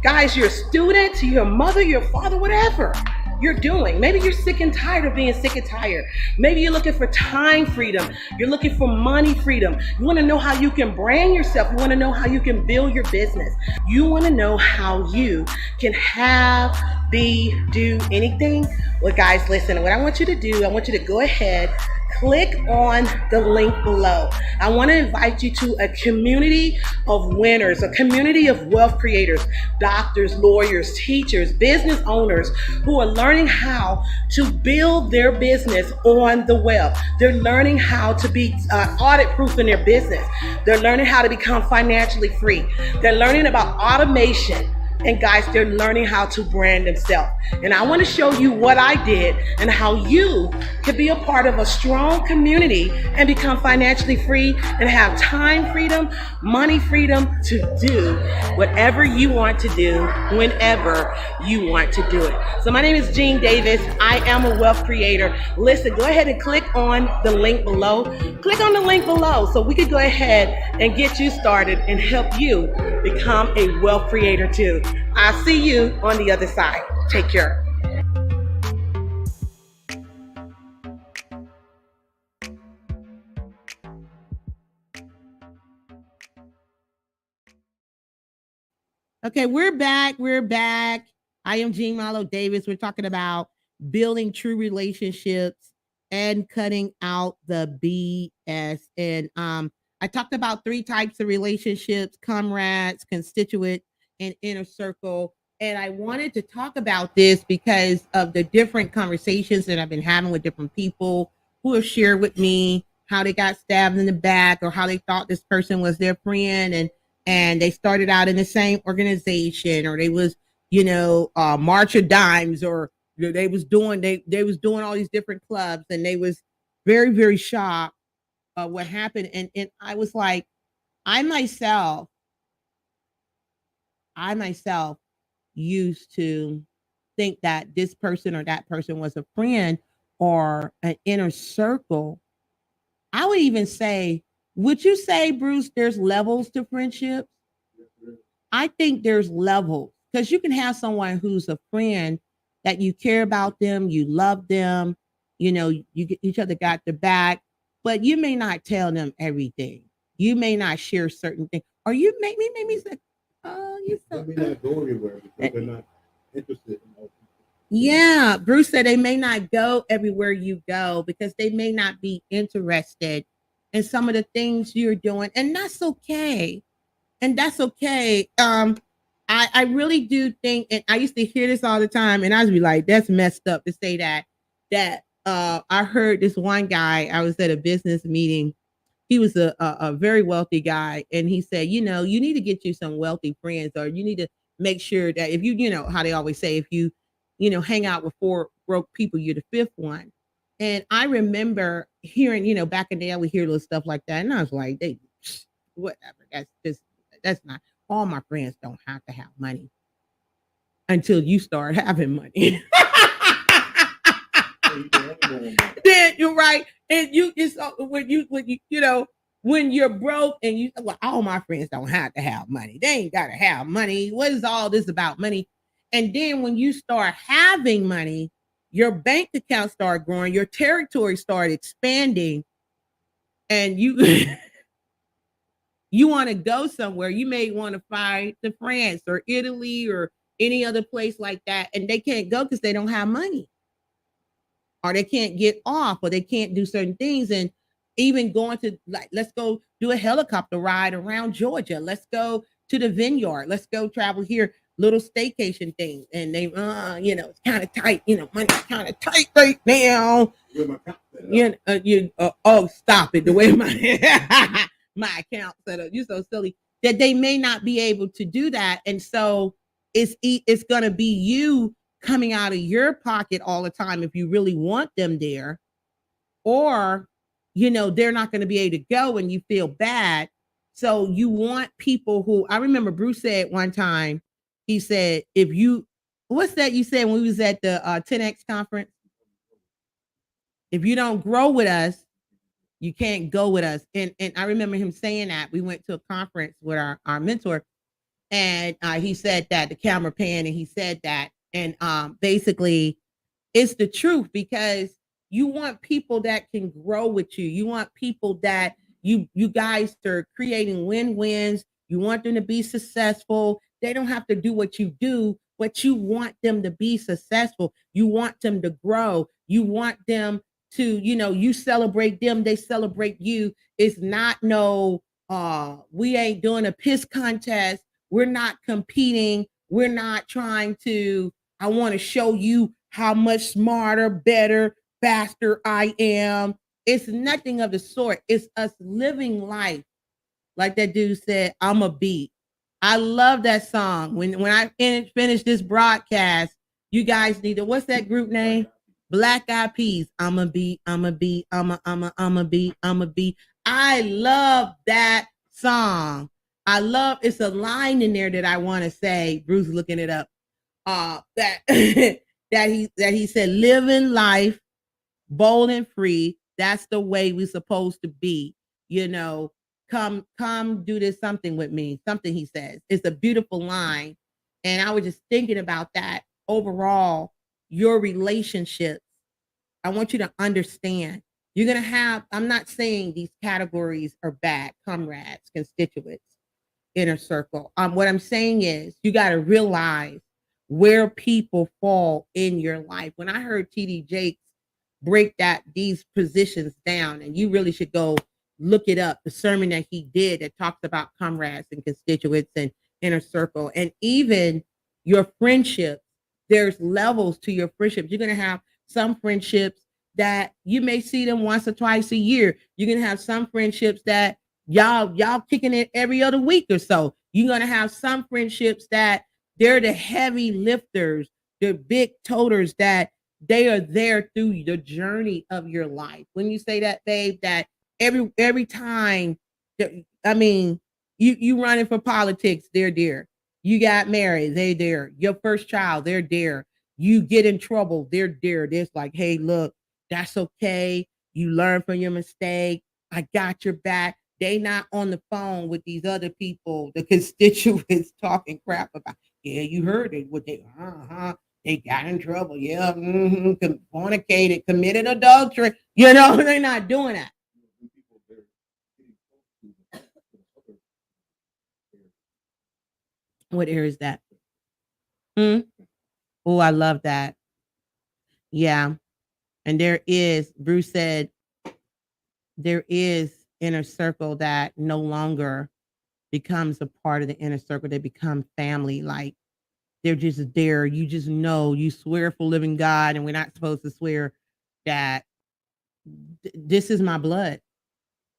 guys, you're a student, you're a mother, you're a father, whatever. you're doing. Maybe you're sick and tired of being sick and tired. Maybe you're looking for time freedom. You're looking for money freedom. You want to know how you can brand yourself. You want to know how you can build your business. You want to know how you can have, be, do anything. Well, guys, listen, what I want you to do, I want you to go ahead, click on the link below. I want to invite you to a community of winners, a community of wealth creators, doctors, lawyers, teachers, business owners who are learning how to build their business on the web. They're learning how to be audit proof in their business. They're learning how to become financially free. They're learning about automation. And guys, they're learning how to brand themselves. And I want to show you what I did and how you could be a part of a strong community and become financially free and have time freedom, money freedom to do whatever you want to do whenever you want to do it. So my name is Jean Davis. I am a wealth creator. Listen, go ahead and click on the link below. Click on the link below so we could go ahead and get you started and help you become a wealth creator too. I'll see you on the other side. Take care. Okay, we're back. We're back. I am Jean Marlo Davis. We're talking about building true relationships and cutting out the BS. And I talked about 3 types of relationships: comrades, constituent, and inner circle. And I wanted to talk about this because of the different conversations that I've been having with different people who have shared with me how they got stabbed in the back or how they thought this person was their friend, and they started out in the same organization, or they was, March of Dimes, or they was doing all these different clubs, and they was very, very shocked what happened. And I was like, I myself used to think that this person or that person was a friend or an inner circle. I would even say, would you say, Bruce, there's levels to friendships? I think there's levels, because you can have someone who's a friend that you care about them, you love them, you get each other got the back, but you may not tell them everything. You may not share certain things, or you make me say, "Oh, you so." They may not go everywhere because they're not interested in all. Yeah, Bruce said they may not go everywhere you go because they may not be interested in some of the things you're doing, and that's okay. And that's okay. I really do think, and I used to hear this all the time, and I'd be like, that's messed up to say that I heard this one guy. I was at a business meeting. He was a very wealthy guy, and he said, you need to get you some wealthy friends, or you need to make sure that if you know how they always say, if you hang out with 4 broke people, you're the 5th one. And I remember hearing, back in the day, I would hear little stuff like that, and I was like, they whatever. That's not, all my friends don't have to have money until you start having money. Then you're right. And you just, when you're broke and all my friends don't have to have money. They ain't got to have money. What is all this about money? And then when you start having money, your bank account start growing, your territory start expanding, and you you want to go somewhere, you may want to fly to France or Italy or any other place like that, and they can't go because they don't have money, or they can't get off, or they can't do certain things. And even going to, like, let's go do a helicopter ride around Georgia. Let's go to the vineyard. Let's go travel here, little staycation things. And they, it's kind of tight. Money's kind of tight right now. Oh, stop it. The way my account set up. You're so silly that they may not be able to do that. And so it's going to be you coming out of your pocket all the time if you really want them there, or, they're not going to be able to go and you feel bad. So you want people who, I remember Bruce said one time, he said, what's that you said when we was at the 10X conference? If you don't grow with us, you can't go with us. And I remember him saying that. We went to a conference with our mentor, and he said that, the camera pan, and he said that. And basically, It's the truth, because you want people that can grow with you. You want people that you guys are creating win-wins. You want them to be successful. They don't have to do what you do, but you want them to be successful. You want them to grow. You want them to, you celebrate them, they celebrate you. It's not no we ain't doing a piss contest. We're not competing. We're not trying to, I want to show you how much smarter, better, faster I am. It's nothing of the sort. It's us living life. Like that dude said, I'm a beat. I love that song. When I finish this broadcast, you guys need to, what's that group name? Black Eyed Peas. I'm a beat, I'm a beat, I'm a beat, I'm a beat. I love that song. It's a line in there that I want to say. Bruce looking it up. That that he said, living life bold and free. That's the way we're supposed to be. Come do this something with me. Something he says. It's a beautiful line. And I was just thinking about that. Overall, your relationships, I want you to understand. You're going to have, I'm not saying these categories are bad: comrades, constituents, inner circle. What I'm saying is you got to realize where people fall in your life. When I heard TD Jakes break these positions down, and you really should go look it up, the sermon that he did that talks about comrades and constituents and inner circle, and even your friendships. There's levels to your friendships. You're going to have some friendships that you may see them once or twice a year. You're going to have some friendships that y'all kicking it every other week or so. You're going to have some friendships that they're the heavy lifters, the big toters, that they are there through the journey of your life. When you say that, babe, that every time, I mean, you running for politics, they're there. You got married, they there. Your first child, they're there. You get in trouble, they're there. They're like, hey, look, that's okay. You learn from your mistake. I got your back. They not on the phone with these other people, the constituents, talking crap about. Yeah, you heard it. What they got in trouble. Yeah, fornicated, committed adultery. They're not doing that. What area is that? Oh, I love that. Yeah. And Bruce said, there is inner circle that no longer becomes a part of the inner circle. They become family. Like, they're just there. You just know, you swear for living God, and we're not supposed to swear that this is my blood.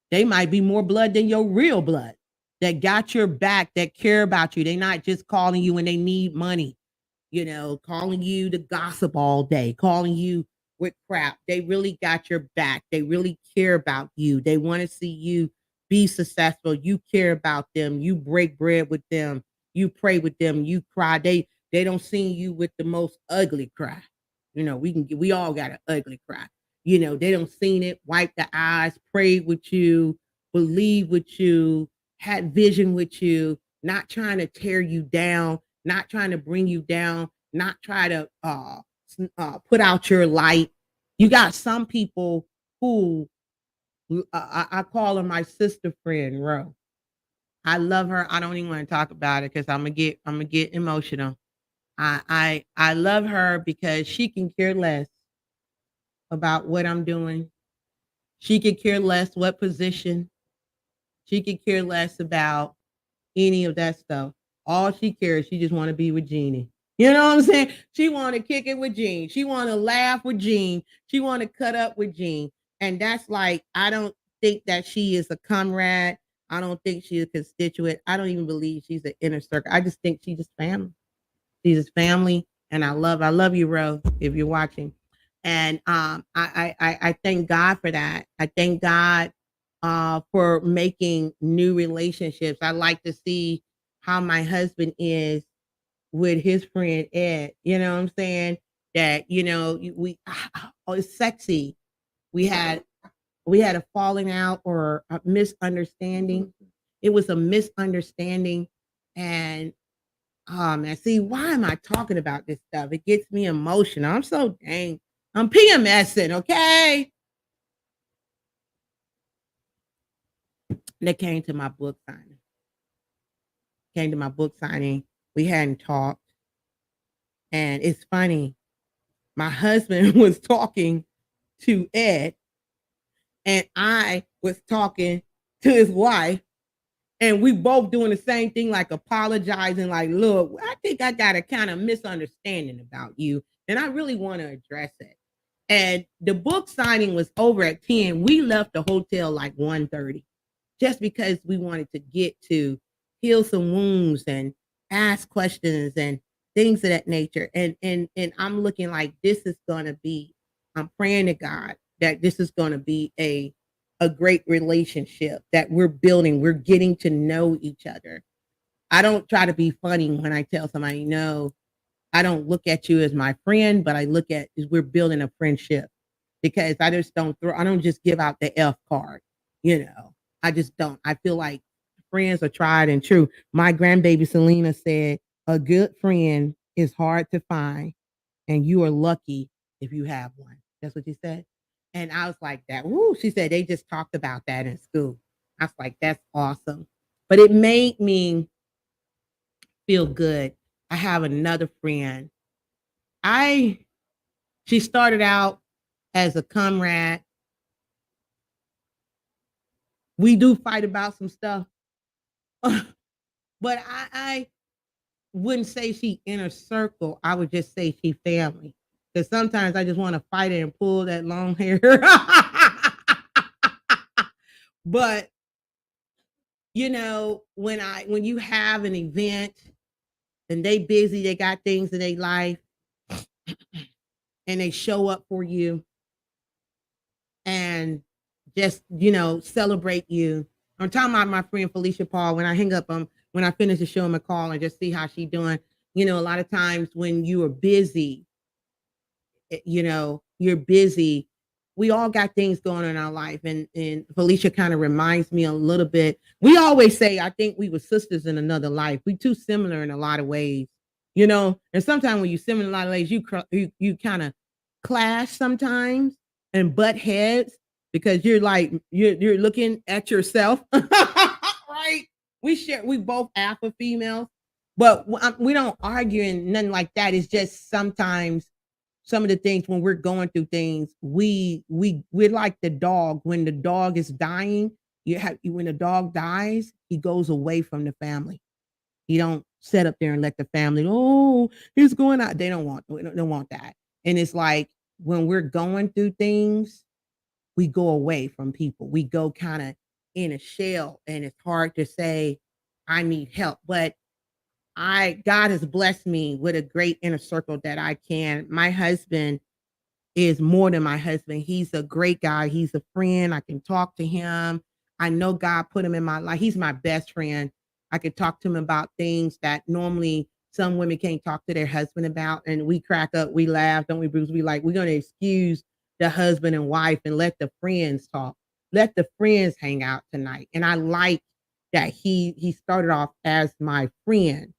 They might be more blood than your real blood, that got your back, that care about you. They're not just calling you when they need money, calling you to gossip all day, calling you with crap. They really got your back. They really care about you. They want to see you be successful. You care about them. You break bread with them. You pray with them. You cry. They don't see you with the most ugly cry. We all got an ugly cry. They don't seen it, wipe the eyes, pray with you, believe with you, had vision with you, not trying to tear you down, not trying to bring you down, not try to put out your light. You got some people who I call her my sister friend, Ro. I love her. I don't even want to talk about it because I'm gonna get emotional. I love her because she can care less about what I'm doing. She could care less what position. She could care less about any of that stuff. All she cares, she just want to be with Jeannie. You know what I'm saying? She want to kick it with Gene. She want to laugh with Gene. She want to cut up with Gene. And that's like, I don't think that she is a comrade. I don't think she's a constituent. I don't even believe she's an inner circle. I just think she's just family. She's just family. And I love you, Ro, if you're watching. And I thank God for that. I thank God for making new relationships. I like to see how my husband is with his friend Ed. You know what I'm saying? That it's sexy. We had a falling out or a misunderstanding. It was a misunderstanding, and Oh man, see, why am I talking about this stuff? It gets me emotional. I'm PMSing, okay? They came to my book signing. Came to my book signing. We hadn't talked. And it's funny. My husband was talking to Ed, and I was talking to his wife, and we both doing the same thing, like apologizing, like, look, I think I got a kind of misunderstanding about you, and I really want to address it. And the book signing was over at 10. We left the hotel like 1:30, just because we wanted to get to heal some wounds and ask questions and things of that nature. And I'm looking like this is gonna be, I'm praying to God that this is gonna be a great relationship that we're building. We're getting to know each other. I don't try to be funny when I tell somebody, no, I don't look at you as my friend, but I look at is we're building a friendship, because I don't just give out the F card, you know. I just don't. I feel like friends are tried and true. My grandbaby Selena said, a good friend is hard to find, and you are lucky if you have one. That's what she said. And I was like, that, woo. She said they just talked about that in school. I was like, that's awesome. But it made me feel good. I have another friend. I She started out as a comrade. We do fight about some stuff, but I wouldn't say she inner circle. I would just say she family. Because sometimes I just want to fight it and pull that long hair. But you know, when you have an event and they busy, they got things in their life, and they show up for you and just, celebrate you. I'm talking about my friend Felicia Paul. When I hang up, when I finish the show, I'm gonna call and just see how she doing. A lot of times when you are busy, you're busy. We all got things going on in our life. And Felicia kind of reminds me a little bit. We always say, I think we were sisters in another life. We too similar in a lot of ways, and sometimes when you similar in a lot of ways, you kind of clash sometimes and butt heads, because you're looking at yourself. Right? We both alpha females, but we don't argue and nothing like that. It's just sometimes some of the things when we're going through things, we're like the dog. When the dog is dying, when the dog dies, he goes away from the family. He don't sit up there and let the family, oh, he's going out. They don't want that. And it's like when we're going through things, we go away from people. We go kind of in a shell, and it's hard to say, I need help. But God has blessed me with a great inner circle that I can. My husband is more than my husband. He's a great guy. He's a friend. I can talk to him. I know God put him in my life. He's my best friend. I could talk to him about things that normally some women can't talk to their husband about. And we crack up, we laugh, don't we, Bruce? We like, we're going to excuse the husband and wife and let the friends talk. Let the friends hang out tonight. And I like that he started off as my friend,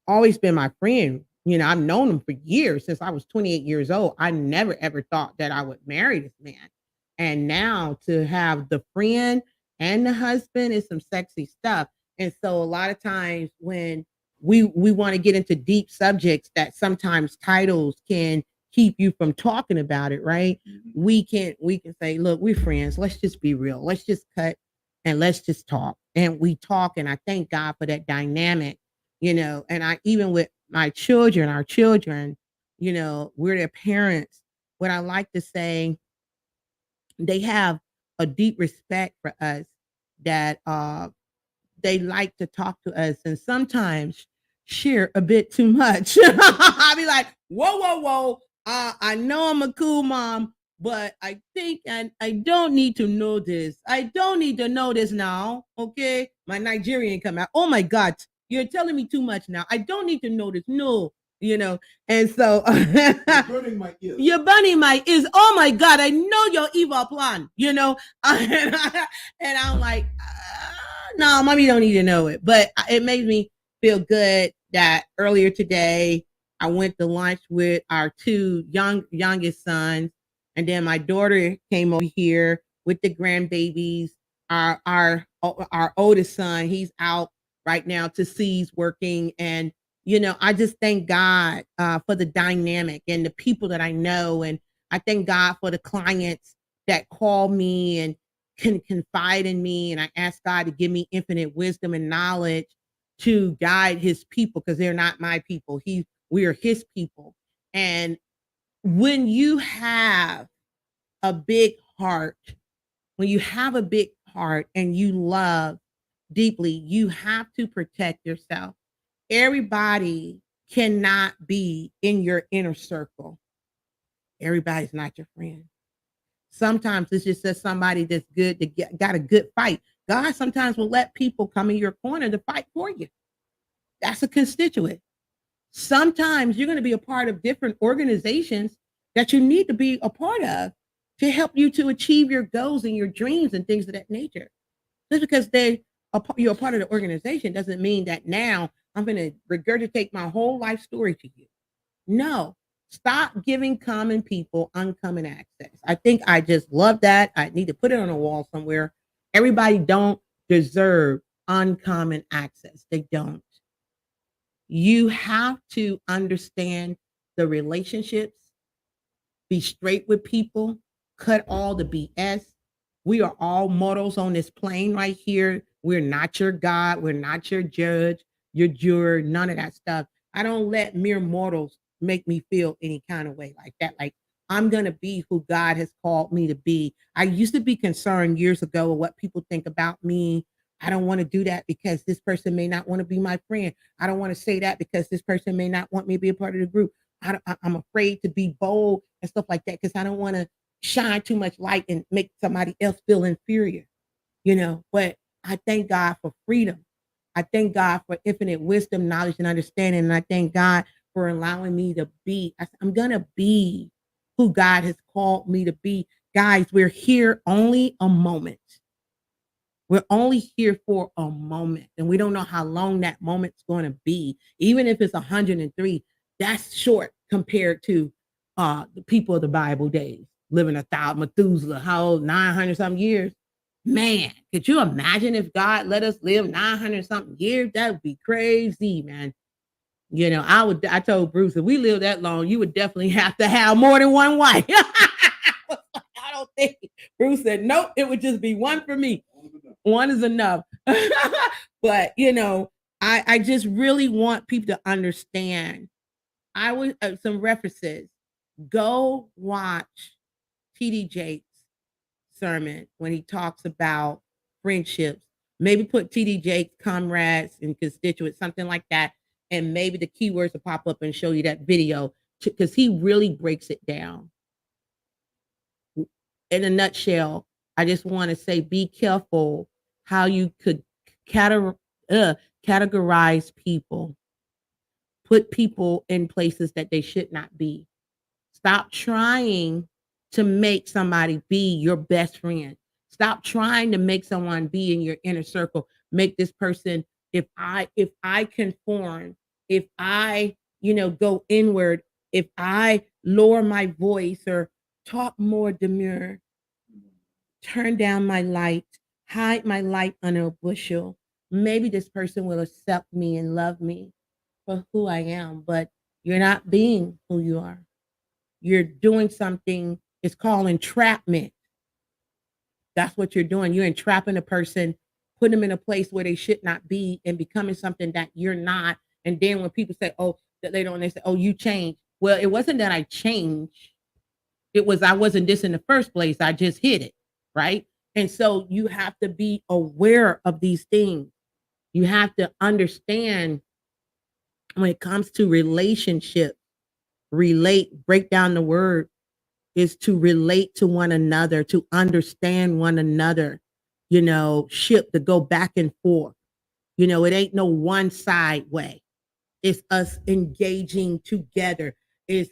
always been my friend. I've known him for years, since I was 28 years old. I never ever thought that I would marry this man. And now to have the friend and the husband is some sexy stuff. And so a lot of times when we want to get into deep subjects that sometimes titles can keep you from talking about it, right? Mm-hmm. We can say, look, we're friends. Let's just be real. Let's just cut and let's just talk. And we talk, and I thank God for that dynamic. And I, even with my children, our children, we're their parents. What I like to say, they have a deep respect for us, that they like to talk to us, and sometimes share a bit too much. I'll be like, whoa, whoa, whoa. I know I'm a cool mom, but I think I don't need to know this. I don't need to know this now. Okay. My Nigerian come out. Oh my God. You're telling me too much now. I don't need to know this. No, And so you're burning my ears. You're burning my ears. Oh my God. I know your evil plan, and I'm like, no, mommy don't need to know it. But it made me feel good that earlier today I went to lunch with our two youngest sons, and then my daughter came over here with the grandbabies. Our oldest son, he's out right now to seas working, and I just thank God for the dynamic and the people that I know, and I thank God for the clients that call me and can confide in me, and I ask God to give me infinite wisdom and knowledge to guide His people because they're not my people. We are His people, and when you have a big heart, when you have a big heart and you love deeply, you have to protect yourself. Everybody cannot be in your inner circle. Everybody's not your friend. Sometimes it's just somebody that's good to got a good fight. God sometimes will let people come in your corner to fight for you. That's a constituent. Sometimes you're going to be a part of different organizations that you need to be a part of to help you to achieve your goals and your dreams and things of that nature. Just because you're a part of the organization doesn't mean that now I'm going to regurgitate my whole life story to you. No, stop giving common people uncommon access. I think I just love that. I need to put it on a wall somewhere. Everybody don't deserve uncommon access. They don't. You have to understand the relationships, be straight with people, cut all the BS. We are all mortals on this plane right here. We're not your God. We're not your judge, your juror, none of that stuff. I don't let mere mortals make me feel any kind of way like that. Like I'm going to be who God has called me to be. I used to be concerned years ago of what people think about me. I don't want to do that because this person may not want to be my friend. I don't want to say that because this person may not want me to be a part of the group. I'm afraid to be bold and stuff like that because I don't want to shine too much light and make somebody else feel inferior, But I thank God for freedom. I thank God for infinite wisdom, knowledge, and understanding. And I thank God for allowing me to be. I'm going to be who God has called me to be. Guys, we're here only a moment. We're only here for a moment, and we don't know how long that moment's going to be. Even if it's 103, that's short compared to the people of the Bible days, living 1,000, Methuselah, how old, 900 something years. Man, could you imagine if God let us live 900 something years? That would be crazy, man. I told Bruce, if we live that long, you would definitely have to have more than one wife. I don't think. Bruce said, nope, it would just be one for me. One is enough. But I just really want people to understand. I would some references. Go watch TD Jakes' sermon when he talks about friendships. Maybe put TD Jakes, comrades, and constituents, something like that, and maybe the keywords will pop up and show you that video because he really breaks it down. In a nutshell, I just want to say be careful how you could categorize people, put people in places that they should not be. Stop trying to make somebody be your best friend. Stop trying to make someone be in your inner circle. Make this person, if I conform, if I, go inward, if I lower my voice or talk more demure, turn down my light, hide my light under a bushel, maybe this person will accept me and love me for who I am, but you're not being who you are. You're doing something, it's called entrapment. That's what you're doing. You're entrapping a person, putting them in a place where they should not be and becoming something that you're not. And then when people say, oh, that they don't, they say, oh, you changed. Well, it wasn't that I changed. It was I wasn't this in the first place. I just hid it. Right. And so you have to be aware of these things. You have to understand when it comes to relationships, break down the word is to relate to one another, to understand one another, ship to go back and forth. It ain't no one side way. It's us engaging together. It's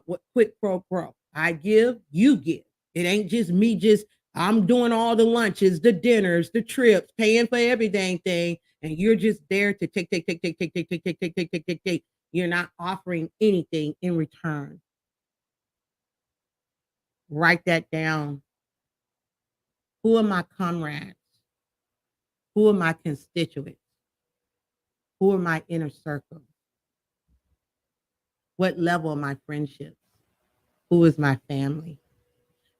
what quid pro quo. I give, you give. It ain't just me just I'm doing all the lunches, the dinners, the trips, paying for everything thing, and you're just there to take. You're not offering anything in return. Write that down. Who are my comrades? Who are my constituents? Who are my inner circle? What level are my friendships? Who is my family?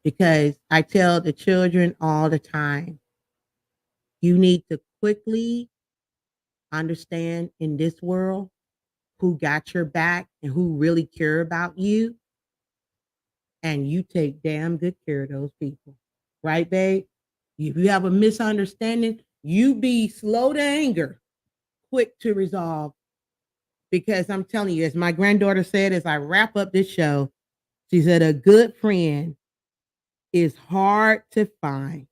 Because I tell the children all the time, you need to quickly understand in this world who got your back and who really care about you. And you take damn good care of those people. Right, babe? If you have a misunderstanding, you be slow to anger, quick to resolve. Because I'm telling you, as my granddaughter said, as I wrap up this show, she said, a good friend is hard to find.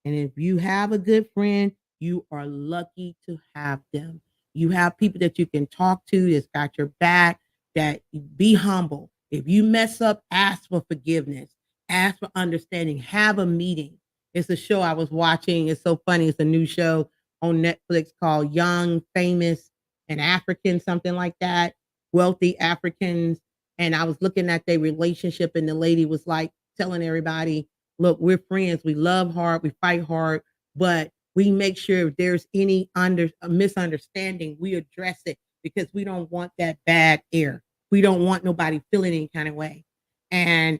And if you have a good friend, you are lucky to have them. You have people that you can talk to that's got your back, that be humble. If you mess up, ask for forgiveness, ask for understanding, have a meeting. It's a show I was watching. It's so funny. It's a new show on Netflix called Young, Famous, and African, something like that. Wealthy Africans. And I was looking at their relationship, and the lady was like telling everybody, look, we're friends. We love hard. We fight hard, but we make sure if there's any misunderstanding, we address it because we don't want that bad air. We don't want nobody feeling any kind of way. And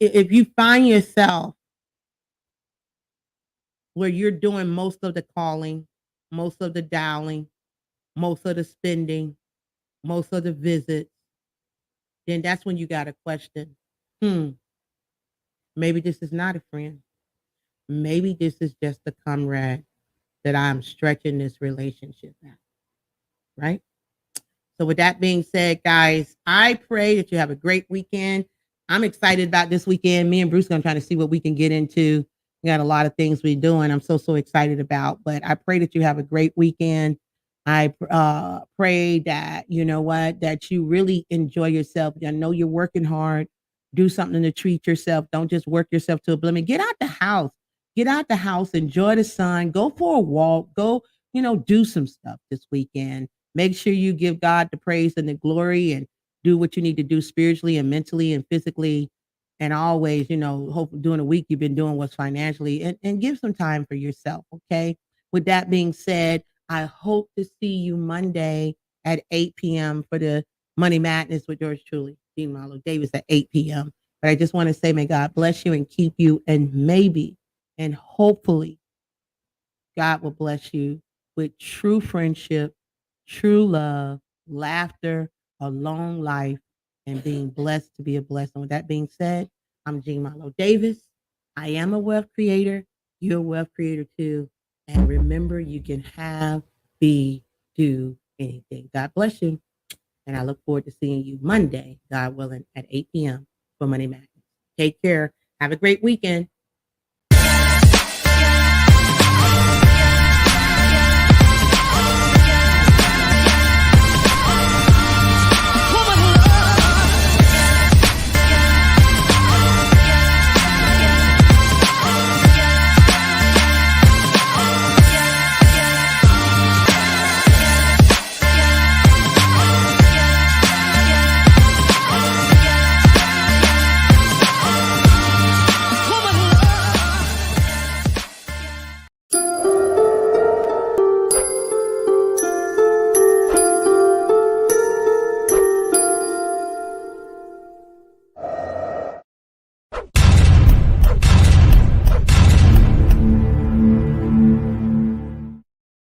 if you find yourself where you're doing most of the calling, most of the dialing, most of the spending, most of the visits, then that's when you got to question, hmm, maybe this is not a friend. Maybe this is just a comrade that I'm stretching this relationship at, right? So, with that being said, guys, I pray that you have a great weekend. I'm excited about this weekend. Me and Bruce are going to try to see what we can get into. We got a lot of things we're doing. I'm so excited about, but I pray that you have a great weekend. I pray that, you know what, that you really enjoy yourself. I know you're working hard. Do something to treat yourself. Don't just work yourself to a limit. Get out the house. Get out the house. Enjoy the sun. Go for a walk. Go, do some stuff this weekend. Make sure you give God the praise and the glory and do what you need to do spiritually and mentally and physically. And always, hope during the week you've been doing what's financially and give some time for yourself. Okay. With that being said, I hope to see you Monday at 8 p.m. for the Money Madness with yours truly, Dean Marlo Davis at 8 p.m. But I just want to say, may God bless you and keep you, and maybe and hopefully God will bless you with true friendship, true love, laughter, a long life, and being blessed to be a blessing. With that being said, I'm Jean Marlo Davis. I am a wealth creator. You're a wealth creator too. And remember, you can have, be, do anything. God bless you. And I look forward to seeing you Monday, God willing, at 8 p.m. for Money Madness. Take care. Have a great weekend.